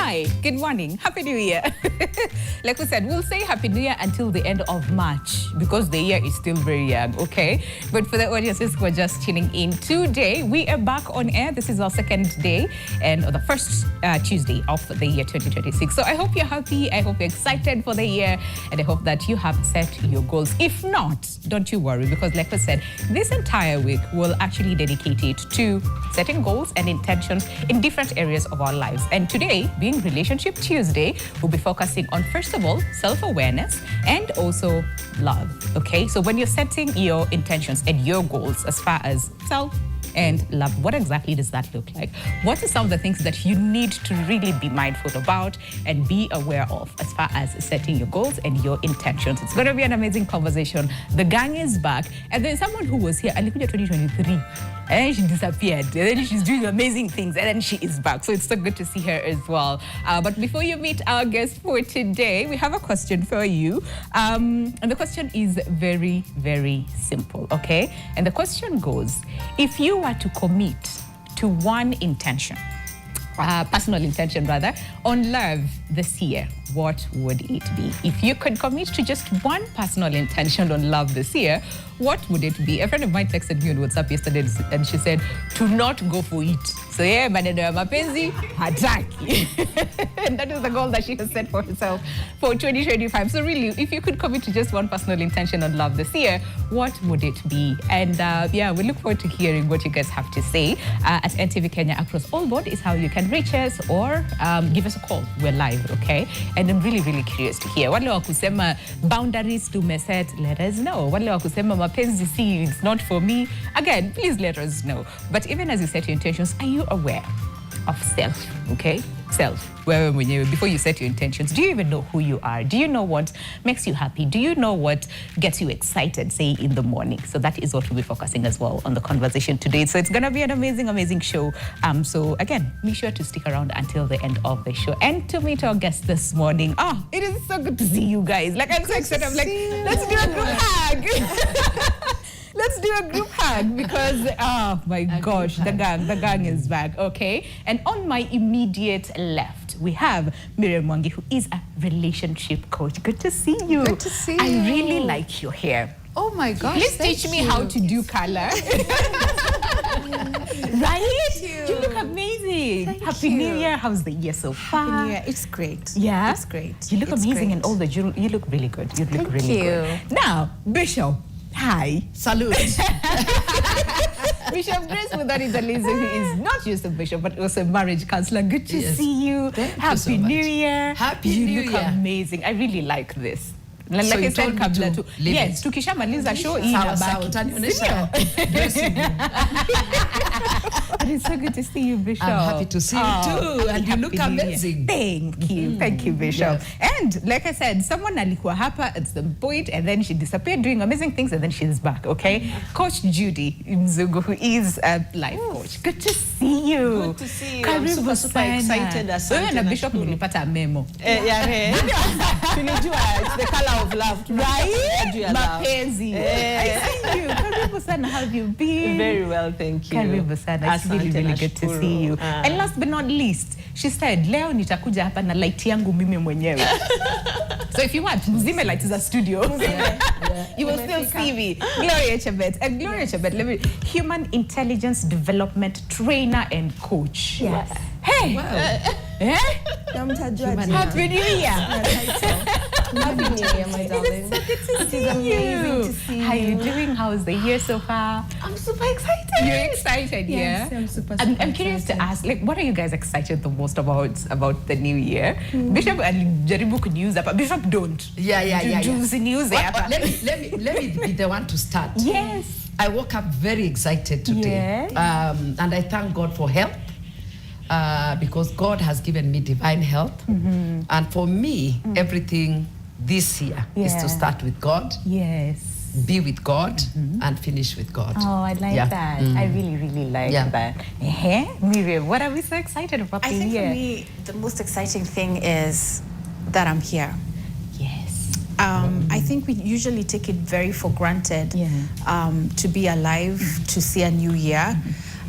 Hi, good morning. Happy New Year. Like we said, we'll say Happy New Year until the end of March because the year is still very young, okay? But for the audiences who are just tuning in today, we are back on air. This is our second day and the first Tuesday of the year 2026. So I hope you're happy. I hope you're excited for the year. And I hope that you have set your goals. If not, don't you worry because like we said, this entire week we'll actually dedicate it to setting goals and intentions in different areas of our lives. And today, being Relationship Tuesday, we'll be focusing on, first of all, self-awareness and also love, okay? So when you're setting your intentions and your goals as far as self and love, what exactly does that look like? What are some of the things that you need to really be mindful about and be aware of as far as setting your goals and your intentions? It's going to be an amazing conversation. The gang is back. And there's someone who was here, Alikuja 2023, and she disappeared. And then she's doing amazing things, and then she is back. So it's so good to see her as well. But before you meet our guest for today, we have a question for you. And the question is very, very simple, okay? And the question goes, if you were to commit to one intention, personal intention rather, on love this year, what would it be? If you could commit to just one personal intention on love this year, what would it be? A friend of mine texted me on WhatsApp yesterday and she said, to not go for it. So yeah, maneno ya mapenzi, hataki. And that is the goal that she has set for herself for 2025. So really, if you could commit to just one personal intention on love this year, what would it be? And yeah, we look forward to hearing what you guys have to say. At NTV Kenya across all board is how you can reach us or give us a call. We're live, okay? And I'm really, really curious to hear. Wale wa kusema boundaries tumeset, let us know. Wale wa kusema mapenzi si, it's not for me. Again, please let us know. But even as you set your intentions, are you aware of self, okay? Self. Before you set your intentions, do you even know who you are? Do you know what makes you happy? Do you know what gets you excited, say, in the morning? So that is what we'll be focusing as well on the conversation today. So it's going to be an amazing, amazing show. So again, make sure to stick around until the end of the show. And to meet our guest this morning, it is so good to see you guys. Like, I'm so excited. I'm like, let's do a group hug. Let's do a group hug because, oh my gosh, the gang is back, okay? And on my immediate left, we have Miriam Mwangi, who is a relationship coach. Good to see you. Good to see you. I really like your hair. Oh my gosh, please teach me how to do color. Right? You look amazing. Happy New Year. How's the year so far? Happy New Year. It's great. Yeah? It's great. You look it's amazing great. and all the jewelry. You look really good. You look Thank really you. good. Now, Bishop. Hi. Salute. Bishop Grace Mudhari Dalizo, who is not just a bishop, but also a marriage counselor. Good to see you. Happy New Year. Happy New Year. You look amazing. I really like this. Like so I said, kabla tu. Yes, tukishamaliza show hii And it's so good to see you, Bishop. I'm happy to see you too. And you look amazing. Thank you. Thank you, Bishop. Yes. And like I said, someone alikuwa hapa at some point and then she disappeared doing amazing things and then she's back, okay? Coach Judy Mzungu, who is a life coach. Good to see you. Good to see you. I'm super excited. Wewe na Bishop mlipata memo. Tulijua it's the color of love. Right? Mapenzi. I see you. Karibu sana. How have you been? Very well, thank you. Karibu sana. It's really, really good to see you. And last but not least, she said, leo nitakuja hapa na light yangu mimi mwenyewe. So if you want, mzime light za studio. You will still see me. Gloria Chebet. And Gloria Chebet, human intelligence development trainer and coach. Yes. Hey. Wow. Happy New Year. Happy New Year, my darling. It's so good to see you. Amazing to see you. How are you doing? How's the year so far? I'm super excited. You're excited, Yes, yeah? I'm super I'm curious to ask, like, what are you guys excited the most about the new year? Bishop alijaribu kuniuza hapa. Bishop don't. Yeah. Usiniuze hapa. Let me be the one to start. Yes. I woke up very excited today. Yeah. And I thank God for health. Because God has given me divine health. And for me, everything this year is to start with God, Yes. be with God, and finish with God. Oh, I like that. I really, really like that. Miriam, what are we so excited about the year? I think for me, the most exciting thing is that I'm here. Yes. I think we usually take it very for granted to be alive, to see a new year.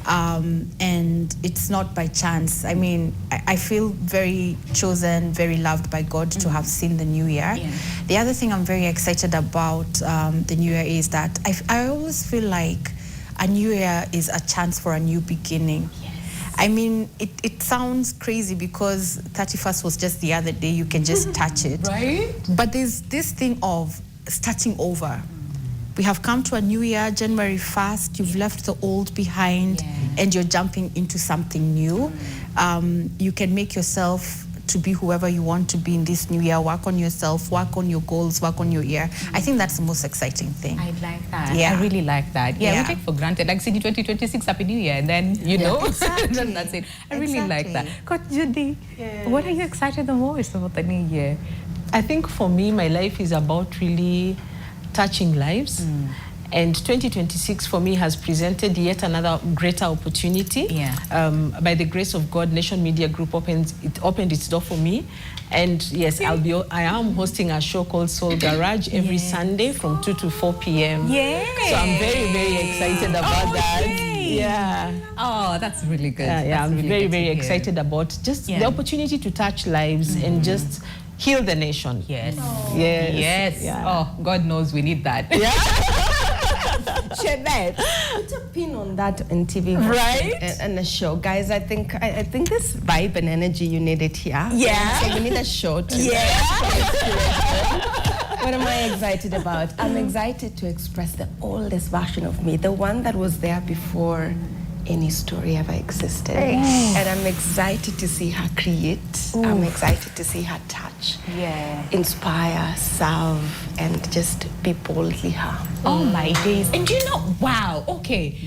and it's not by chance. I mean, I feel very chosen, very loved by God to have seen the new year. Yeah. The other thing I'm very excited about the new year is that I always feel like a new year is a chance for a new beginning. I mean, it sounds crazy because 31st was just the other day, you can just touch it. Right? But there's this thing of starting over. We have come to a new year, January 1st, you've left the old behind and you're jumping into something new. You can make yourself to be whoever you want to be in this new year. Work on yourself, work on your goals, work on your year. I think that's the most exciting thing. I like that. Yeah. I really like that. Yeah, Yeah. we take for granted. Like, CD 2026, Happy New Year, and then, you know, Exactly. then that's it. I really like that. Exactly. Coach Judy, what are you excited the most about the new year? I think for me, my life is about really touching lives. And 2026 for me has presented yet another greater opportunity. Yeah. By the grace of God, Nation Media Group opened its door for me. And yes, I am hosting a show called Soul Garage every Sunday from 2 to 4 p.m. Yeah. So I'm very, very excited about that. yay. Yeah. Oh, that's really good. Yeah, That's I'm really very, good to very hear. excited about just Yeah. the opportunity to touch lives and just heal the nation. Yes. Yes. Yes. Yeah. Oh, God knows we need that. Shabbat. Put a pin on that on TV, Right? And a show, guys. I think this vibe and energy you need it here. Yeah. So we need a show too. Yeah. What am I excited about? I'm excited to express the oldest version of me, the one that was there before any story ever existed. And I'm excited to see her create. I'm excited to see her touch, inspire, serve, and just be boldly her. Oh my days. And you know, wow, okay.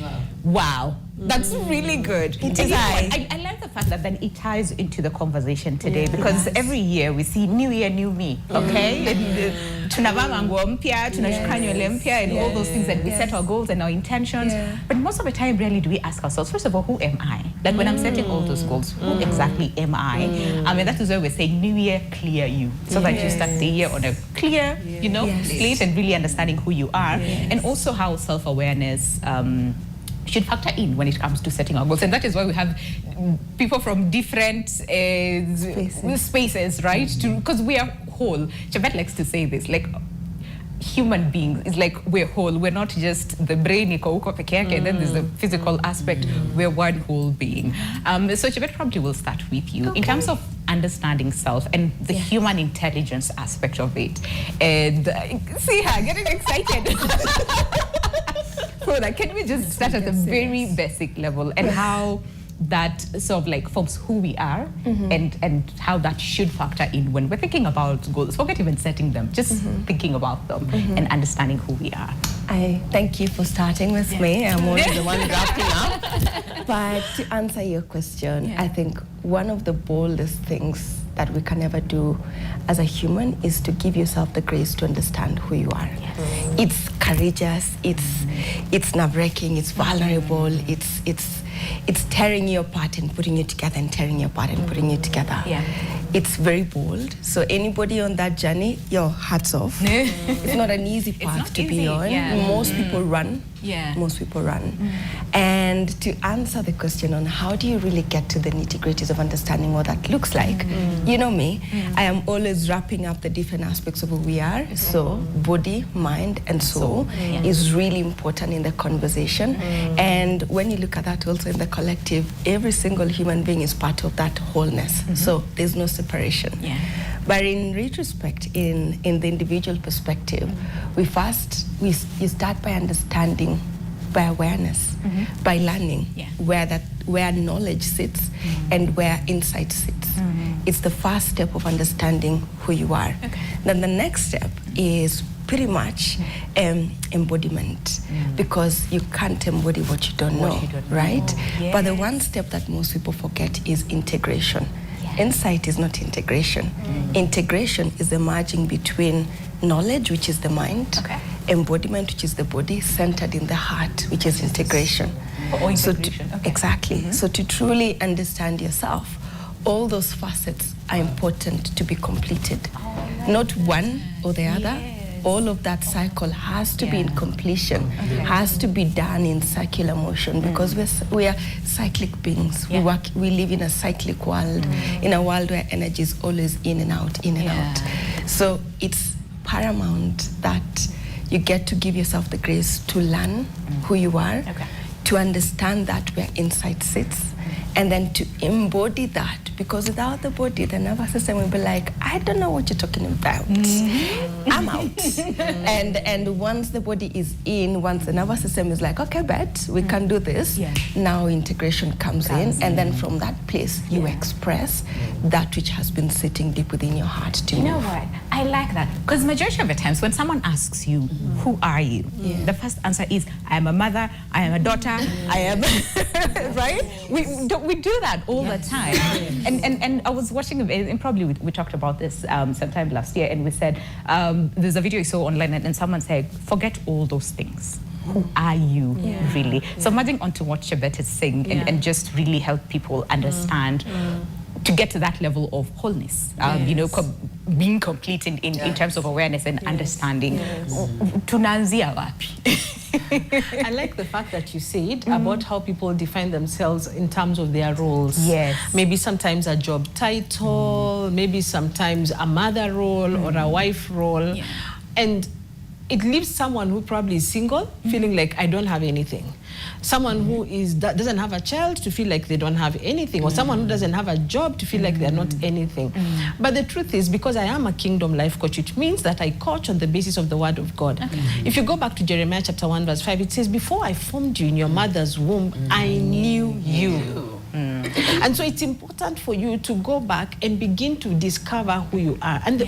Wow. That's really good. It And you know is. what? I like the fact that then it ties into the conversation today because every year we see new year, new me, okay? Tunavaa manguo mpya, tunashuka nywele mpya, and all those things, and we set our goals and our intentions. But most of the time, rarely do we ask ourselves, first of all, who am I? Like when I'm setting all those goals, who exactly am I? I mean, that is why we're saying new year, clear you. So that you start the year on a clear, you know, slate and really understanding who you are. And also how self-awareness should factor in when it comes to setting our goals. And that is why we have people from different spaces, right? Because we are whole. Chabet likes to say this, like, human beings is like we're whole. We're not just the brain iko huko peke yake, and then there's the physical aspect. We're one whole being. So Chabet probably will start with you in terms of understanding self and the human intelligence aspect of it. And see her getting excited. So that, can we just start at the very basic level and how that sort of like forms who we are and how that should factor in when we're thinking about goals. Forget even setting them, just thinking about them and understanding who we are. I thank you for starting with me. I'm only the one wrapping up. But to answer your question, I think one of the boldest things that we can ever do as a human is to give yourself the grace to understand who you are. It's courageous, it's nerve-wracking, it's vulnerable, it's tearing you apart and putting you together and tearing you apart and putting you together. It's very bold. So anybody on that journey, your hats off. It's not an easy path not to be easy, on. Most people run. Most people run. And to answer the question on how do you really get to the nitty-gritties of understanding what that looks like, you know me, I am always wrapping up the different aspects of who we are. So body, mind, and soul is really important in the conversation. And when you look at that also in the collective, every single human being is part of that wholeness. So there's no separation. But in retrospect, in the individual perspective, you start by understanding, by awareness, by learning where knowledge sits and where insight sits. It's the first step of understanding who you are. Then the next step is pretty much embodiment, because you can't embody what you don't know, right? But the one step that most people forget is integration. Insight is not integration. Integration is the merging between knowledge, which is the mind, embodiment, which is the body, centered in the heart, which is integration. Exactly. So to truly understand yourself, all those facets are important to be completed. Not one or the other, all of that cycle has to be in completion, has to be done in circular motion, because we are cyclic beings. We live in a cyclic world, in a world where energy is always in and out, in and out. So it's paramount that you get to give yourself the grace to learn who you are, to understand that where insight sits, and then to embody that, because without the body, the nervous system will be like, I don't know what you're talking about. I'm out. And once the body is in, once the nervous system is like, okay, bet, we can do this, now integration comes in, and then from that place, you express that which has been sitting deep within your heart to You know what? I like that. Because majority of the times when someone asks you, who are you? The first answer is, I am a mother, I am a daughter, I am, right? We do that all the time. And I was watching, and probably we talked about this sometime last year, and we said, there's a video I saw online, and someone said, forget all those things. Who are you, really? So merging onto what Chebet is saying, and just really help people understand to get to that level of wholeness, you know, being complete in terms of awareness and understanding. Tunaanzia wapi? I like the fact that you said about how people define themselves in terms of their roles. Maybe sometimes a job title, maybe sometimes a mother role or a wife role. And it leaves someone who probably is single feeling like, I don't have anything. Someone who doesn't have a child to feel like they don't have anything, or someone who doesn't have a job to feel like they're not anything. But the truth is, because I am a Kingdom Life Coach, it means that I coach on the basis of the Word of God. If you go back to Jeremiah chapter 1 verse 5, it says, before I formed you in your mother's womb, I knew you. And so it's important for you to go back and begin to discover who you are. And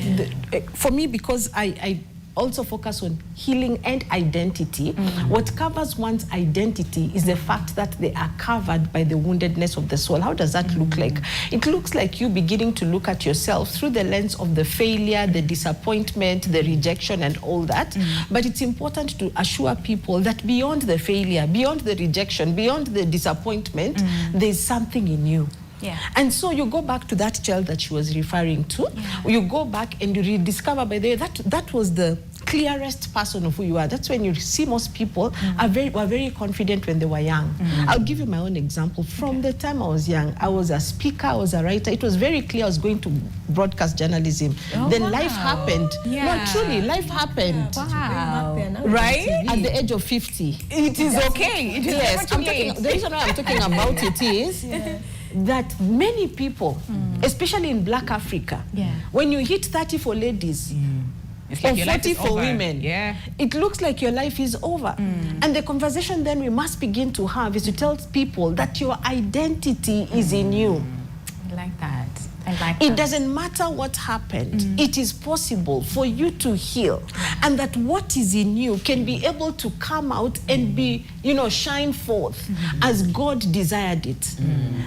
for me, because I also focus on healing and identity. What covers one's identity is the fact that they are covered by the woundedness of the soul. How does that look like? It looks like you beginning to look at yourself through the lens of the failure, the disappointment, the rejection, and all that. But it's important to assure people that beyond the failure, beyond the rejection, beyond the disappointment, there's something in you. And so you go back to that child that she was referring to. You go back and you rediscover, by the way, that was the clearest person of who you are. That's when you see most people were very confident when they were young. I'll give you my own example. From the time I was young, I was a speaker, I was a writer. It was very clear I was going to broadcast journalism. Then life happened. No, truly, life happened. Right? At the age of 50. It is okay. It is the reason why I'm talking about it is that many people, especially in Black Africa, when you hit 30 for ladies, or 40 for women, it looks like your life is over. And the conversation then we must begin to have is to tell people that your identity is in you. I like that. It doesn't matter what happened. It is possible for you to heal, and that what is in you can be able to come out and be, shine forth as God desired it.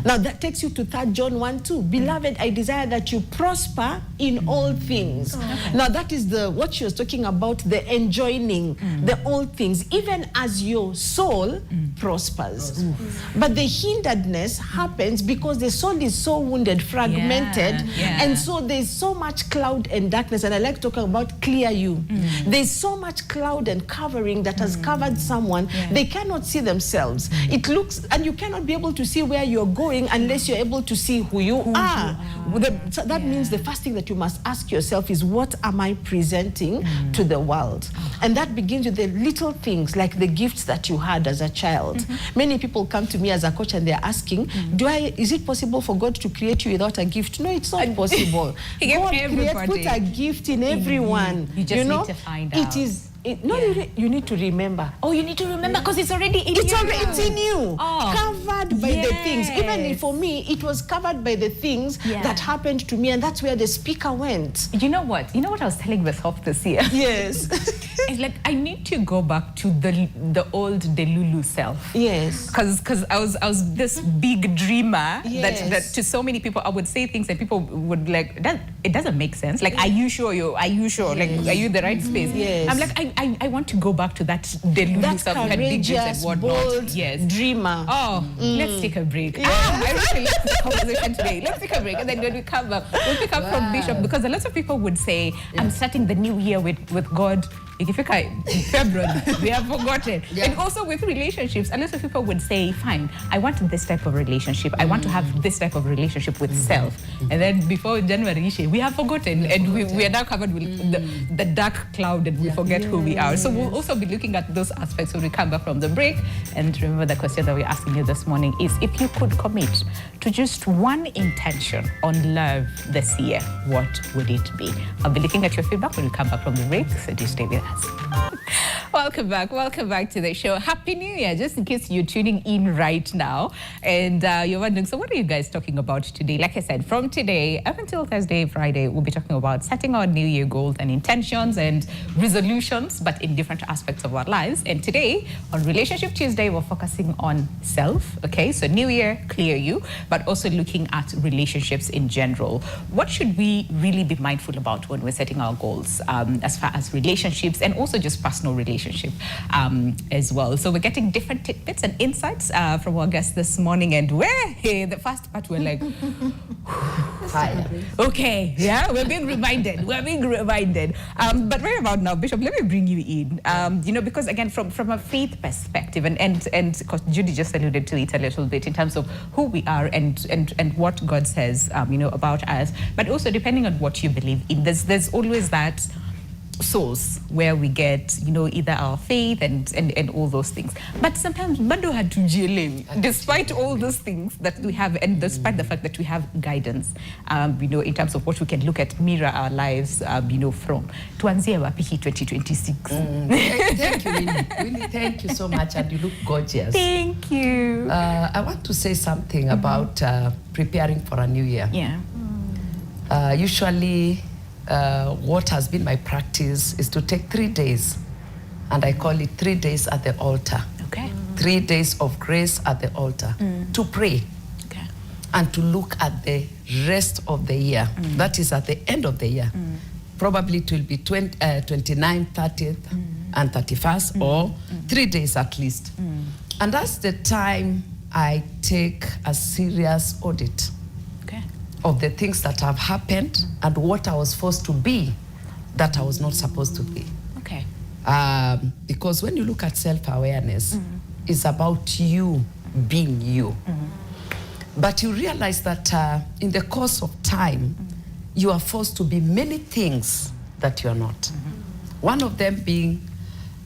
Now that takes you to 3 John 1:2. Beloved, I desire that you prosper in all things. Now that is what she was talking about, the enjoying, the all things, even as your soul prospers. But the hinderedness happens because the soul is so wounded, fragmented, and so there's so much cloud and darkness. And I like talking about clear you. There's so much cloud and covering that has covered someone. They cannot see themselves. It looks, and you cannot be able to see where you're going unless you're able to see who you are. So that means the first thing that you must ask yourself is, what am I presenting to the world? And that begins with the little things, like the gifts that you had as a child. Many people come to me as a coach and they're asking, is it possible for God to create you without a gift? No, it's not possible. God put a gift in everyone. You just need to find out. You need to remember. Oh, you need to remember because it's already in you. It's in you. Covered by the things. Even for me, it was covered by the things that happened to me, and that's where the speaker went. You know what? I was telling myself this year. Yes. it's like I need to go back to the old Delulu self. Yes. Because I was this big dreamer Yes. that to so many people I would say things and people would like that. It doesn't make sense. Like, are you sure? Are you sure? Like, are you in the right space? Yes. I'm like, I want to go back to that Delulu That self who had big dreams courageous, and whatnot. bold dreamer. Oh, let's take a break. I really like this conversation today. Let's take a break, and then when we come back, we'll pick up from Bishop, because a lot of people would say, I'm starting the new year with God. Ikifika February, we have forgotten. And also with relationships, a lot of people would say, fine, I want this type of relationship. I want to have this type of relationship with self. And then before January, we have forgotten. And we are now covered with the dark cloud and we forget who we are. So we'll also be looking at those aspects when we come back from the break. And remember, the question that we're asking you this morning is, if you could commit to just one intention on love this year, what would it be? I'll be looking at your feedback when we come back from the break, so do stay with us. Welcome back to the show. Happy New Year, just in case you're tuning in right now and you're wondering, so what are you guys talking about today? Like I said, from today up until Thursday, Friday, we'll be talking about setting our New Year goals and intentions and resolutions, but in different aspects of our lives. And today, on Relationship Tuesday, we're focusing on self, okay? So New Year, clear you, but also looking at relationships in general. What should we really be mindful about when we're setting our goals as far as relationships and also just personal relationship as well? So we're getting different tidbits and insights from our guests this morning, and the first part we're like, okay, yeah, we're being reminded. But right about now, Bishop, let me bring you in, because again, from a faith perspective, and because Judy just alluded to it a little bit in terms of who we are and what God says, about us, but also depending on what you believe in, there's always that source where we get, either our faith and all those things. But sometimes bado hatujielewi, despite all those things that we have, and despite the fact that we have guidance, in terms of what we can look at, mirror our lives, from. Tuanzie wapi hii 2026. Thank you, Winnie. Thank you so much, and you look gorgeous. Thank you. I want to say something about preparing for a new year. Yeah. Usually, what has been my practice is to take 3 days, and I call it 3 days at the altar. Okay. 3 days of grace at the altar to pray. Okay. And to look at the rest of the year. That is at the end of the year. Probably it will be 29th, 30th, and 31st, or 3 days at least. And that's the time I take a serious audit of the things that have happened and what I was forced to be that I was not supposed to be. Okay. Because when you look at self-awareness, it's about you being you. But you realize that in the course of time, you are forced to be many things that you are not. One of them being,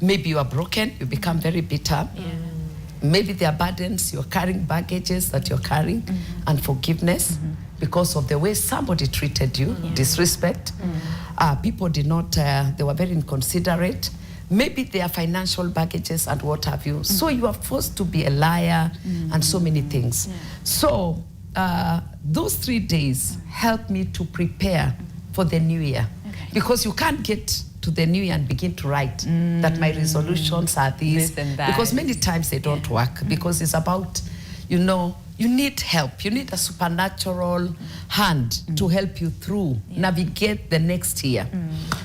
maybe you are broken, you become very bitter. Maybe there are burdens, you're carrying baggages that you're carrying, and forgiveness because of the way somebody treated you, disrespect. People did not, they were very inconsiderate. Maybe there are financial baggages and what have you. So you are forced to be a liar and so many things. So those 3 days help me to prepare for the new year. Because you can't get to the new year and begin to write that my resolutions are this and that. Because many times they don't work, because it's about, you need help. You need a supernatural hand to help you through, navigate the next year.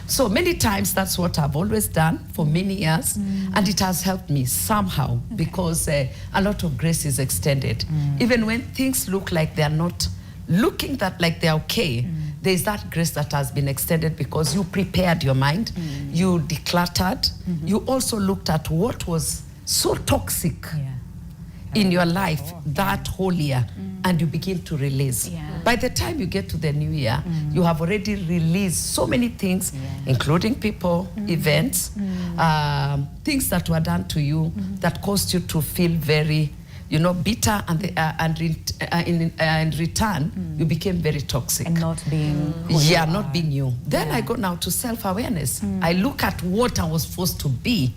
So many times that's what I've always done for many years, and it has helped me somehow because a lot of grace is extended. Even when things look like they're not looking that like they're okay, there's that grace that has been extended because you prepared your mind, you decluttered, you also looked at what was so toxic in your life that whole year, and you begin to release. By the time you get to the new year, you have already released so many things, including people, events, things that were done to you that caused you to feel very, bitter, and in return, you became very toxic. And not being not being you. Then I go now to self-awareness. I look at what I was forced to be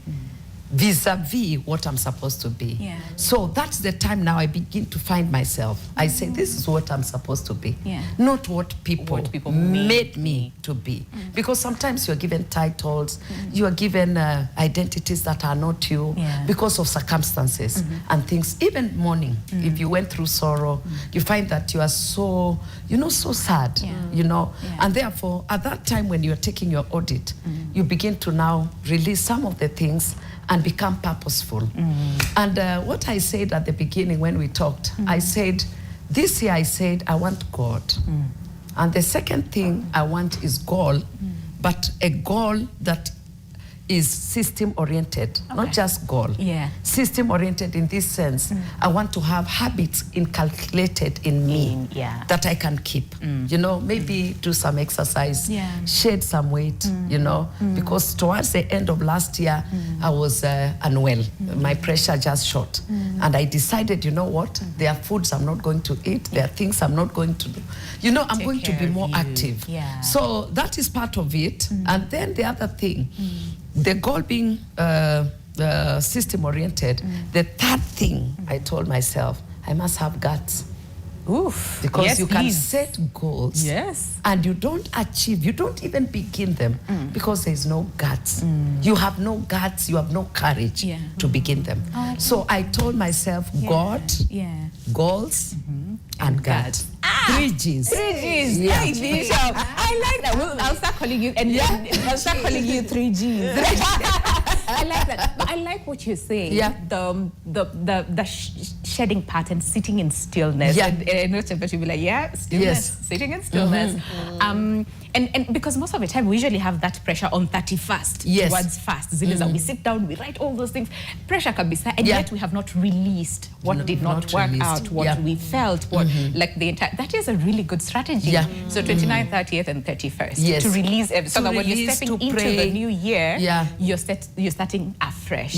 vis-a-vis what I'm supposed to be. Yeah. So that's the time now I begin to find myself. I say, this is what I'm supposed to be, not what people made me to be. Because sometimes you're given titles, you are given identities that are not you because of circumstances and things. Even mourning, if you went through sorrow, you find that you are so, so sad, and therefore at that time when you're taking your audit, you begin to now release some of the things and become purposeful. And what I said at the beginning when we talked, I said, this year I said, I want God. And the second thing I want is goal, but a goal that is system-oriented, not just goal. System-oriented in this sense. I want to have habits inculcated in me that I can keep. Maybe do some exercise, shed some weight, because towards the end of last year, I was unwell. My pressure just shot. And I decided, you know what? There are foods I'm not going to eat. There are things I'm not going to do. I'm going to be more active. So that is part of it. And then the other thing, the goal being system-oriented, the third thing I told myself, I must have guts. Because you can set goals and you don't achieve, you don't even begin them because there's no guts. You have no guts, you have no courage to begin them. So I told myself, God, goals, and guts. 3 Gs. 3 Gs. Hey, Bishop. I like that. Well, I'll start calling you, and I'll start calling you 3 Gs. I like that. But I like what you're saying. The shedding part and sitting in stillness. And I know somebody will be like, stillness, sitting in stillness. And because most of the time we usually have that pressure on 31st towards fast. We sit down, we write all those things. Pressure can be set, and yet we have not released what did not work out, what we felt, what like the entire. That is a really good strategy. So 29th, 30th, and 31st to release so that when you're stepping into the new year, you're starting afresh.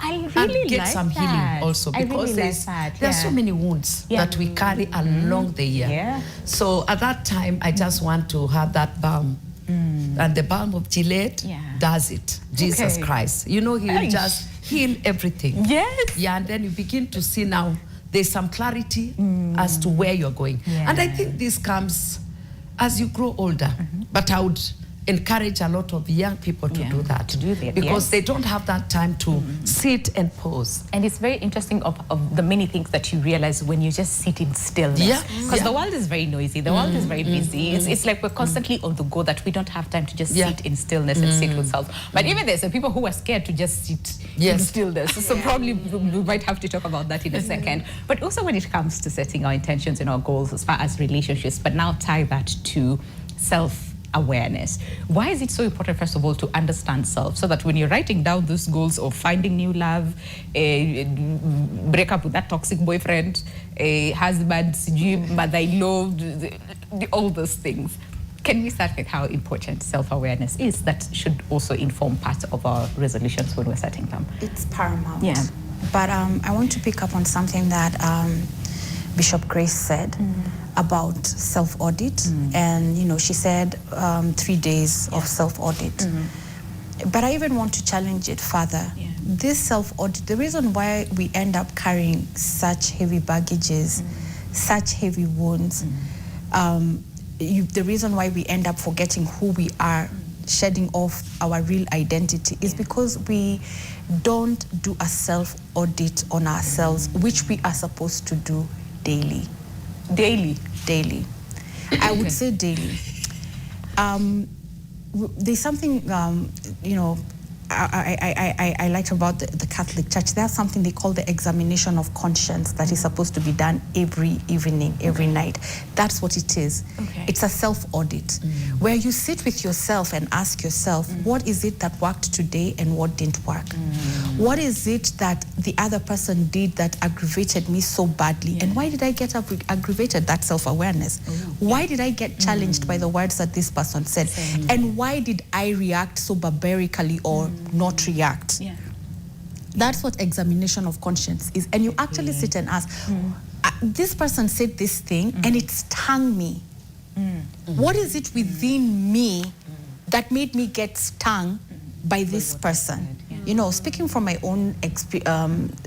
I really and get like some that. healing also, because really there are so many wounds that we carry along the year. So at that time, I just want to have that balm. And the balm of Gilead does it. Jesus Christ. He'll just heal everything. And then you begin to see now there's some clarity as to where you're going. And I think this comes as you grow older. But I would encourage a lot of young people to do that. Because they don't have that time to sit and pause. And it's very interesting of the many things that you realize when you just sit in stillness. Because the world is very noisy, the world is very busy. It's like we're constantly on the go, that we don't have time to just sit in stillness and sit with self. But even there's some people who are scared to just sit in stillness. So probably we might have to talk about that in a second. But also when it comes to setting our intentions and our goals as far as relationships, but now tie that to self-awareness. Why is it so important, first of all, to understand self, so that when you're writing down those goals of finding new love, break up with that toxic boyfriend, husband, mother-in-law, all those things, can we start with how important self-awareness is? That should also inform part of our resolutions when we're setting them. It's paramount. But I want to pick up on something that Bishop Grace said about self-audit. And, she said 3 days of self-audit. But I even want to challenge it further. This self-audit, the reason why we end up carrying such heavy baggages, such heavy wounds, the reason why we end up forgetting who we are, shedding off our real identity, is because we don't do a self-audit on ourselves, which we are supposed to do daily. Daily. I would say daily. There's something, I liked about the Catholic Church. There's something they call the examination of conscience that is supposed to be done every evening, every night. That's what it is. It's a self-audit where you sit with yourself and ask yourself, what is it that worked today and what didn't work? What is it that the other person did that aggravated me so badly? And why did I get aggravated? That's self-awareness. Why did I get challenged by the words that this person said? And why did I react so barbarically or not react? That's what examination of conscience is. And you actually sit and ask, this person said this thing and it stung me. What is it within me that made me get stung by this person? You know, speaking from my own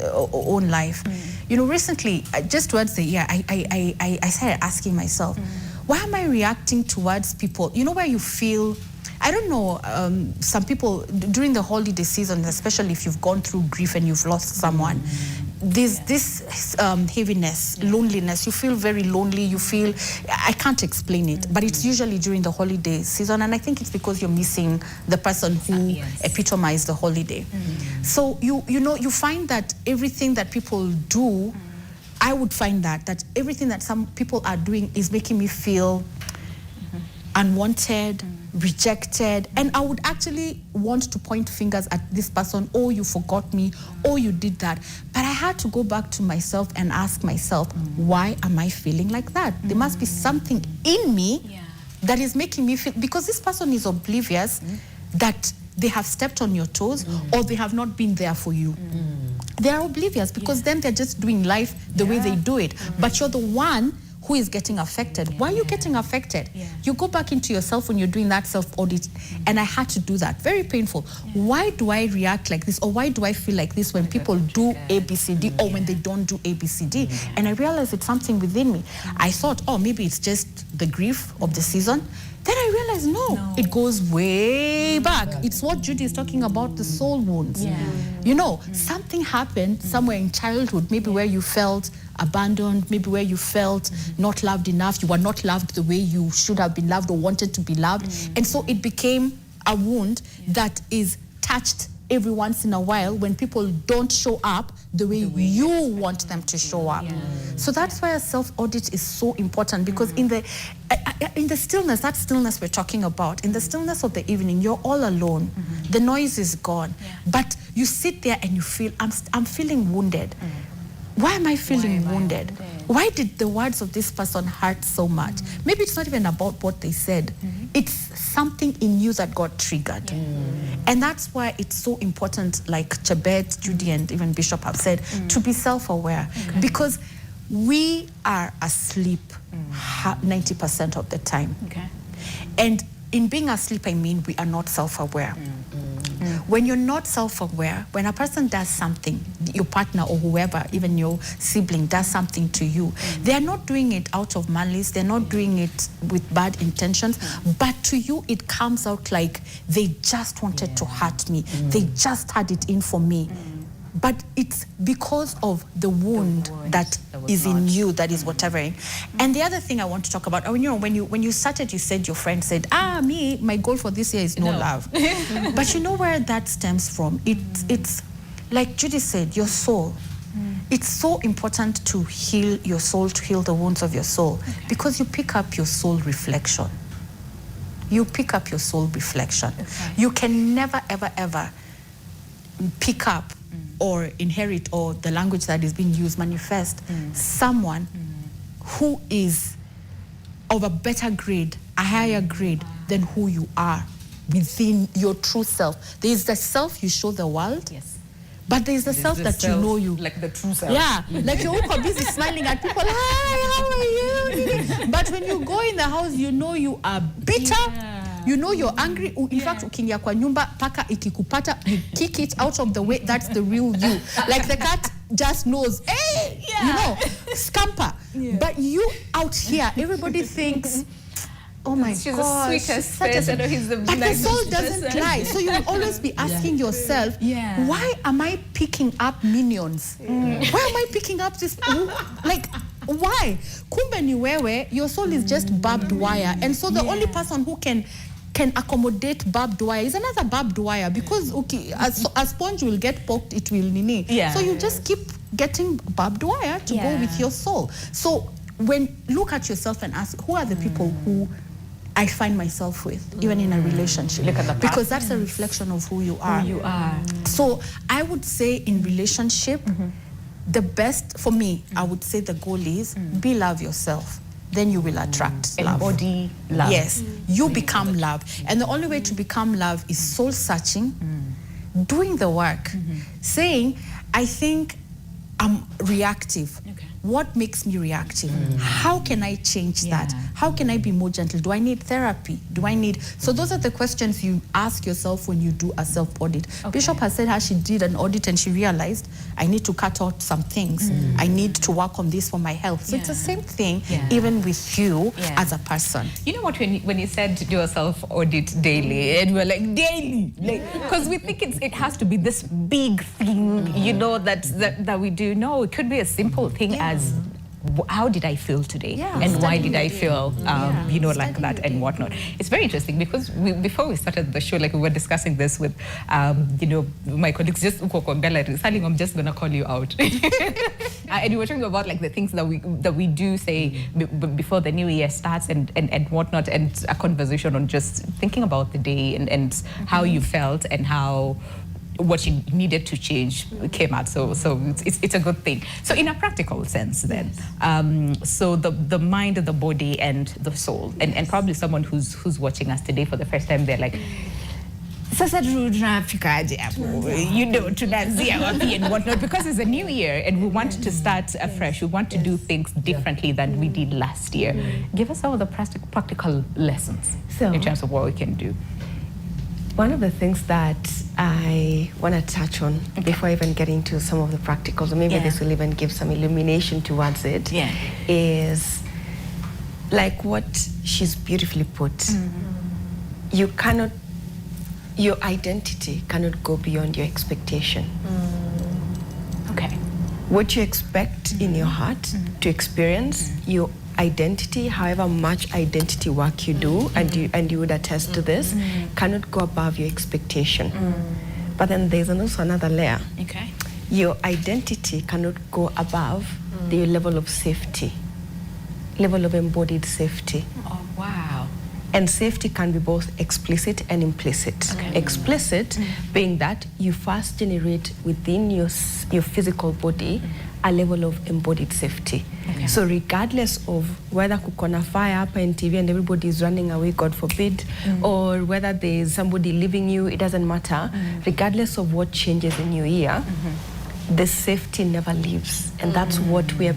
own life, you know, recently, just towards the year, I started asking myself, why am I reacting towards people, you know, where you feel, I don't know, some people during the holiday season, especially if you've gone through grief and you've lost someone, there's this heaviness, loneliness. You feel very lonely. You feel, I can't explain it, but it's usually during the holiday season. And I think it's because you're missing the person who epitomized the holiday. So you know, you find that everything that people do, I would find that everything that some people are doing is making me feel unwanted, rejected, and I would actually want to point fingers at this person. Oh, you forgot me. Oh, you did that. But I had to go back to myself and ask myself, why am I feeling like that? There must be something in me that is making me feel, because this person is oblivious that they have stepped on your toes or they have not been there for you. They are oblivious because then they're just doing life the way they do it. But you're the one who is getting affected. Why are you getting affected? You go back into yourself when you're doing that self-audit, and I had to do that. Very painful. Why do I react like this, or why do I feel like this when people do ABCD or when they don't do ABCD? And I realized it's something within me. I thought, oh, maybe it's just the grief of the season. Then I realized, no, it goes way back. It's what Judy is talking about, the soul wounds. You know, something happened somewhere in childhood, maybe where you felt abandoned, maybe where you felt not loved enough, you were not loved the way you should have been loved or wanted to be loved. And so it became a wound that is touched every once in a while when people don't show up the way you want them to show up. So that's why a self-audit is so important, because in the stillness, that stillness we're talking about, in the stillness of the evening, you're all alone. The noise is gone. But you sit there and you feel, I'm feeling wounded. Why am I feeling wounded? Why did the words of this person hurt so much? Maybe it's not even about what they said. It's something in you that got triggered. And that's why it's so important, like Chebet, Judy, and even Bishop have said, to be self-aware. Because we are asleep 90% of the time. And in being asleep, I mean we are not self-aware. When you're not self-aware, when a person does something, your partner or whoever, even your sibling does something to you, they're not doing it out of malice, they're not doing it with bad intentions, but to you it comes out like they just wanted to hurt me, they just had it in for me. But it's because of the wound that is in you that is whatever. And the other thing I want to talk about, you know, when you started, you said, your friend said, my goal for this year is no love. But you know where that stems from? It's like Judy said, your soul. It's so important to heal your soul, to heal the wounds of your soul, because you pick up your soul reflection. You pick up your soul reflection. You can never, ever, ever pick up or inherit, or the language that is being used, manifest someone who is of a better grade, a higher grade than who you are within your true self. There is the self you show the world, but there is the self that you know you. Like the true self. Yeah, like you're all busy smiling at people, hi, how are you? But when you go in the house, you know you are bitter. You know you're angry. In fact, ukiingia kwa nyumba, paka ikikupata, you kick it out of the way. That's the real you. Like the cat just knows, hey, you know, scamper. But you out here, everybody thinks, oh my God, the sweetest person. But the soul doesn't lie. So you will always be asking yourself, why am I picking up minions? Why am I picking up this? Like, why? Kumbe ni wewe, your soul is just barbed wire. And so the only person who can accommodate barbed wire is another barbed wire, because a sponge will get poked, it will nini. So you just keep getting barbed wire to go with your soul. So look at yourself and ask, who are the people who I find myself with, even in a relationship? Because that's a reflection of who you are. So I would say in relationship, the best, for me, I would say the goal is be love yourself. Then you will attract love. Embody love. Yes, you become love. And the only way to become love is soul searching, doing the work, saying, I think I'm reactive. what makes me reactive? How can I change that? How can I be more gentle? Do I need therapy? So those are the questions you ask yourself when you do a self-audit. Bishop has said how she did an audit and she realized, I need to cut out some things. I need to work on this for my health. So it's the same thing even with you as a person. You know what, when you said do a self-audit daily, and we're like, daily? Because we think it has to be this big thing, you know, that we do. No, it could be a simple thing as, how did I feel today? And why did I feel, you know, like that and whatnot? It's very interesting because before we started the show, like we were discussing this with, you know, my colleagues, just Saling, I'm just going to call you out. And we were talking about like the things that we do say before the new year starts and whatnot, and a conversation on just thinking about the day and how you felt and how what you needed to change came out. So it's a good thing. So in a practical sense then, so the mind, the body and the soul, and probably someone who's watching us today for the first time, they're like, Sasa tunafikaje hapo, you know, tunaanzia wapi and whatnot, because it's a new year and we want to start afresh. We want to do things differently than we did last year. Give us some of the practical lessons in terms of what we can do. One of the things that I want to touch on before even getting to some of the practicals, or maybe this will even give some illumination towards it, is like what she's beautifully put. You cannot, your identity cannot go beyond your expectation. Okay. What you expect in your heart to experience, your identity, however much identity work you do, and you would attest to this, cannot go above your expectation. But then there's also another layer. Okay. Your identity cannot go above the level of safety, level of embodied safety. Oh, wow. And safety can be both explicit and implicit. Okay. Explicit being that you first generate within your physical body a level of embodied safety. Okay. So regardless of whether kukona fire up in TV and everybody is running away, God forbid, or whether there's somebody leaving you, it doesn't matter. Regardless of what changes in your year, the safety never leaves, and that's what we're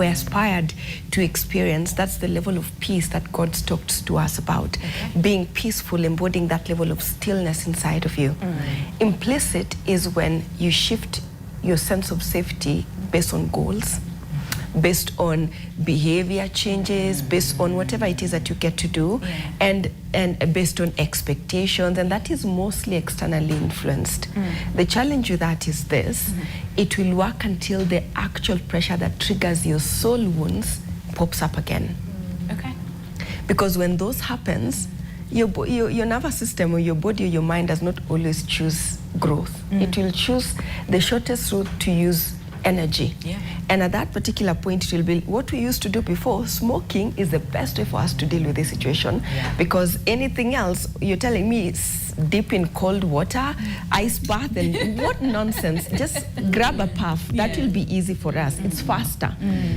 aspired to experience. That's the level of peace that God talks to us about. Being peaceful, embodying that level of stillness inside of you. Implicit is when you shift your sense of safety based on goals, based on behavior changes, based on whatever it is that you get to do, and based on expectations, and that is mostly externally influenced. The challenge with that is this: it will work until the actual pressure that triggers your soul wounds pops up again. Okay. Because when those happens, your nervous system or your body or your mind does not always choose growth. It will choose the shortest route to use energy. And at that particular point, it will be what we used to do before. Smoking is the best way for us to deal with this situation, because anything else, you're telling me, dip in cold water, ice bath, and what nonsense. Just grab a puff. That will be easy for us. It's faster.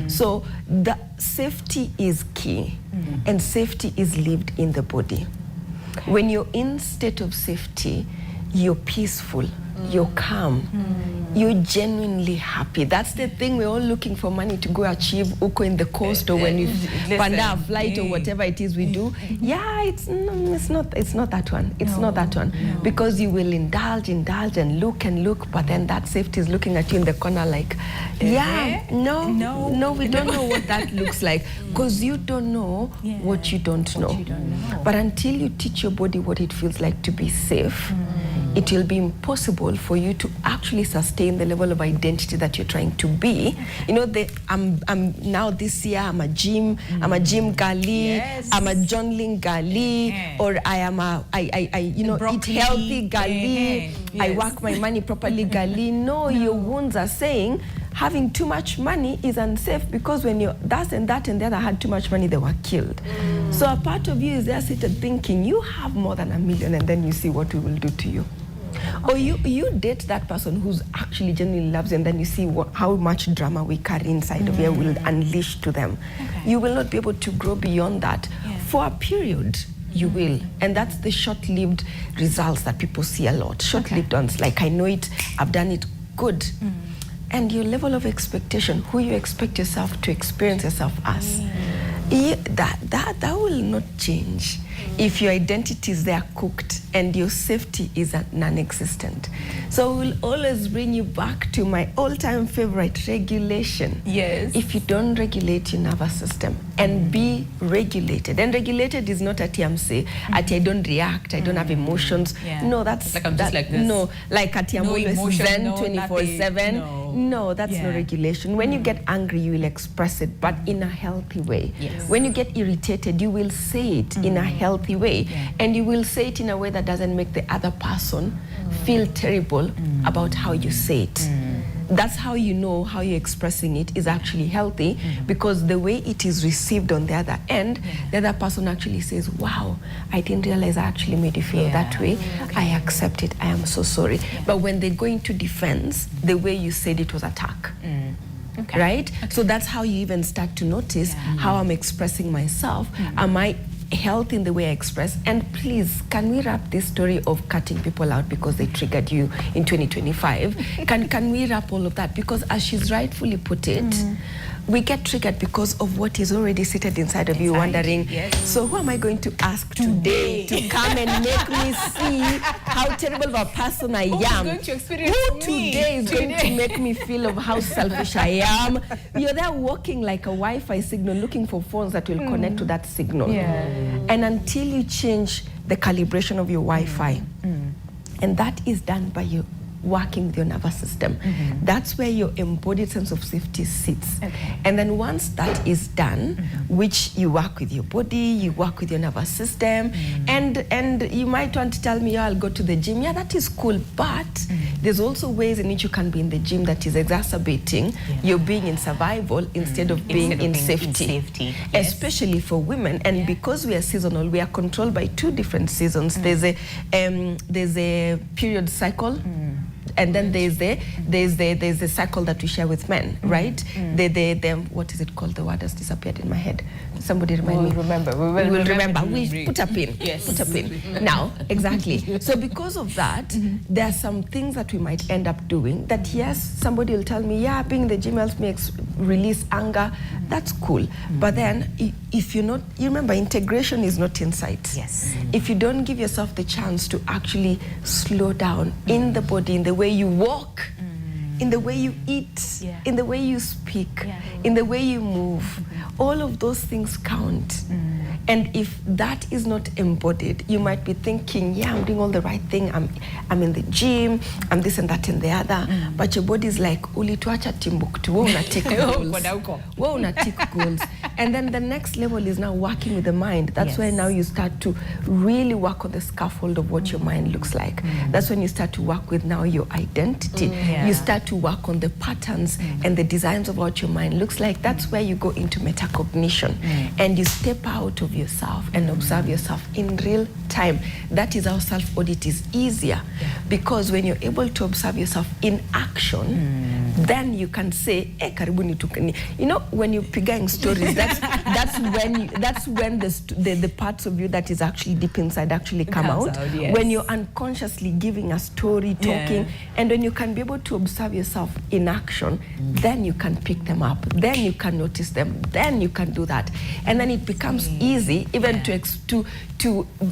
So the safety is key, and safety is lived in the body. When you're in state of safety, you're peaceful, you're calm, you're genuinely happy. That's the thing we're all looking for money to go achieve uko in the coast, or when you panda a flight or whatever it is we do. It's not that one. It's not that one. No. Because you will indulge and look, but then that safety is looking at you in the corner like, no, we don't know what that looks like, because you don't know what you don't know. But until you teach your body what it feels like to be safe, it will be impossible for you to actually sustain the level of identity that you're trying to be. You know, I'm now this year, I'm a gym girly, I'm a journaling girly, or I am eat healthy girly, I work my money properly girly. No, your wounds are saying having too much money is unsafe, because when you're that and the other had too much money, they were killed. So a part of you is there seated thinking you have more than $1 million, and then you see what we will do to you. Or you date that person who's actually genuinely loves you, and then you see how much drama we carry inside of you will unleash to them. You will not be able to grow beyond that. For a period, you will. And that's the short-lived results that people see a lot. Short-lived ones, like I know it, I've done it, good. and your level of expectation, who you expect yourself to experience yourself as, that will not change if your identity is there cooked and your safety is non-existent. So we'll always bring you back to my all-time favorite, regulation. Yes. If you don't regulate your nervous system and be regulated, and regulated is not a TMC, I don't react, I don't have emotions. Yeah. No, that's like I'm just like this. No, like at I'm always emotion, zen no 24/7. No, that's no regulation. When you get angry, you will express it, but in a healthy way. Yes. When you get irritated, you will say it in a healthy way, and you will say it in a way that doesn't make the other person feel terrible about how you say it. That's how you know how you're expressing it is actually healthy, because the way it is received on the other end, the other person actually says, wow, I didn't realize I actually made you feel that way. I accept it. I am so sorry. But when they go into defense, the way you said it was attack. Okay. Right? So that's how you even start to notice how I'm expressing myself. Am I healthy in the way I express? And please, can we wrap this story of cutting people out because they triggered you in 2025? Can we wrap all of that? Because as she's rightfully put it, we get triggered because of what is already seated inside of you, wondering, so who am I going to ask today to come and make me see how terrible of a person I am? Going to experience who today is going to make me feel of how selfish I am? You're there walking like a Wi-Fi signal, looking for phones that will connect to that signal. And until you change the calibration of your Wi-Fi, and that is done by you working with your nervous system. That's where your embodied sense of safety sits. And then once that is done, which you work with your body, you work with your nervous system, and you might want to tell me, I'll go to the gym. Yeah, that is cool, but there's also ways in which you can be in the gym that is exacerbating your being in survival instead of being in safety. Especially for women. And because we are seasonal, we are controlled by two different seasons. There's a period cycle, and then there's the cycle that we share with men, right? The what is it called? The word has disappeared in my head. Somebody remind me. We will remember. We put a pin. Put a pin. Now, exactly. So because of that, there are some things that we might end up doing that, yes, somebody will tell me, yeah, being in the gym helps me release anger. That's cool. But then if you're not, you remember, integration is not insight. If you don't give yourself the chance to actually slow down in the body, in the way you walk, in the way you eat, in the way you speak, in the way you move, all of those things count. And if that is not embodied, you might be thinking, yeah, I'm doing all the right thing. I'm in the gym, I'm this and that and the other. But your body is like, ulituacha Timbuktu, wewe unatik goals. And then the next level is now working with the mind. That's where now you start to really work on the scaffold of what your mind looks like. That's when you start to work with now your identity. You start to work on the patterns and the designs of what your mind looks like. That's where you go into metacognition. And you step out of yourself and observe yourself in real time. That is how self-audit is easier, because when you're able to observe yourself in action, then you can say, karibuni tukani. You know, when you're pigging stories, that's when the parts of you that is actually deep inside actually come out. When you're unconsciously giving a story, talking, and when you can be able to observe yourself in action, then you can pick them up, then you can notice them, then you can do that. And then it becomes easy even to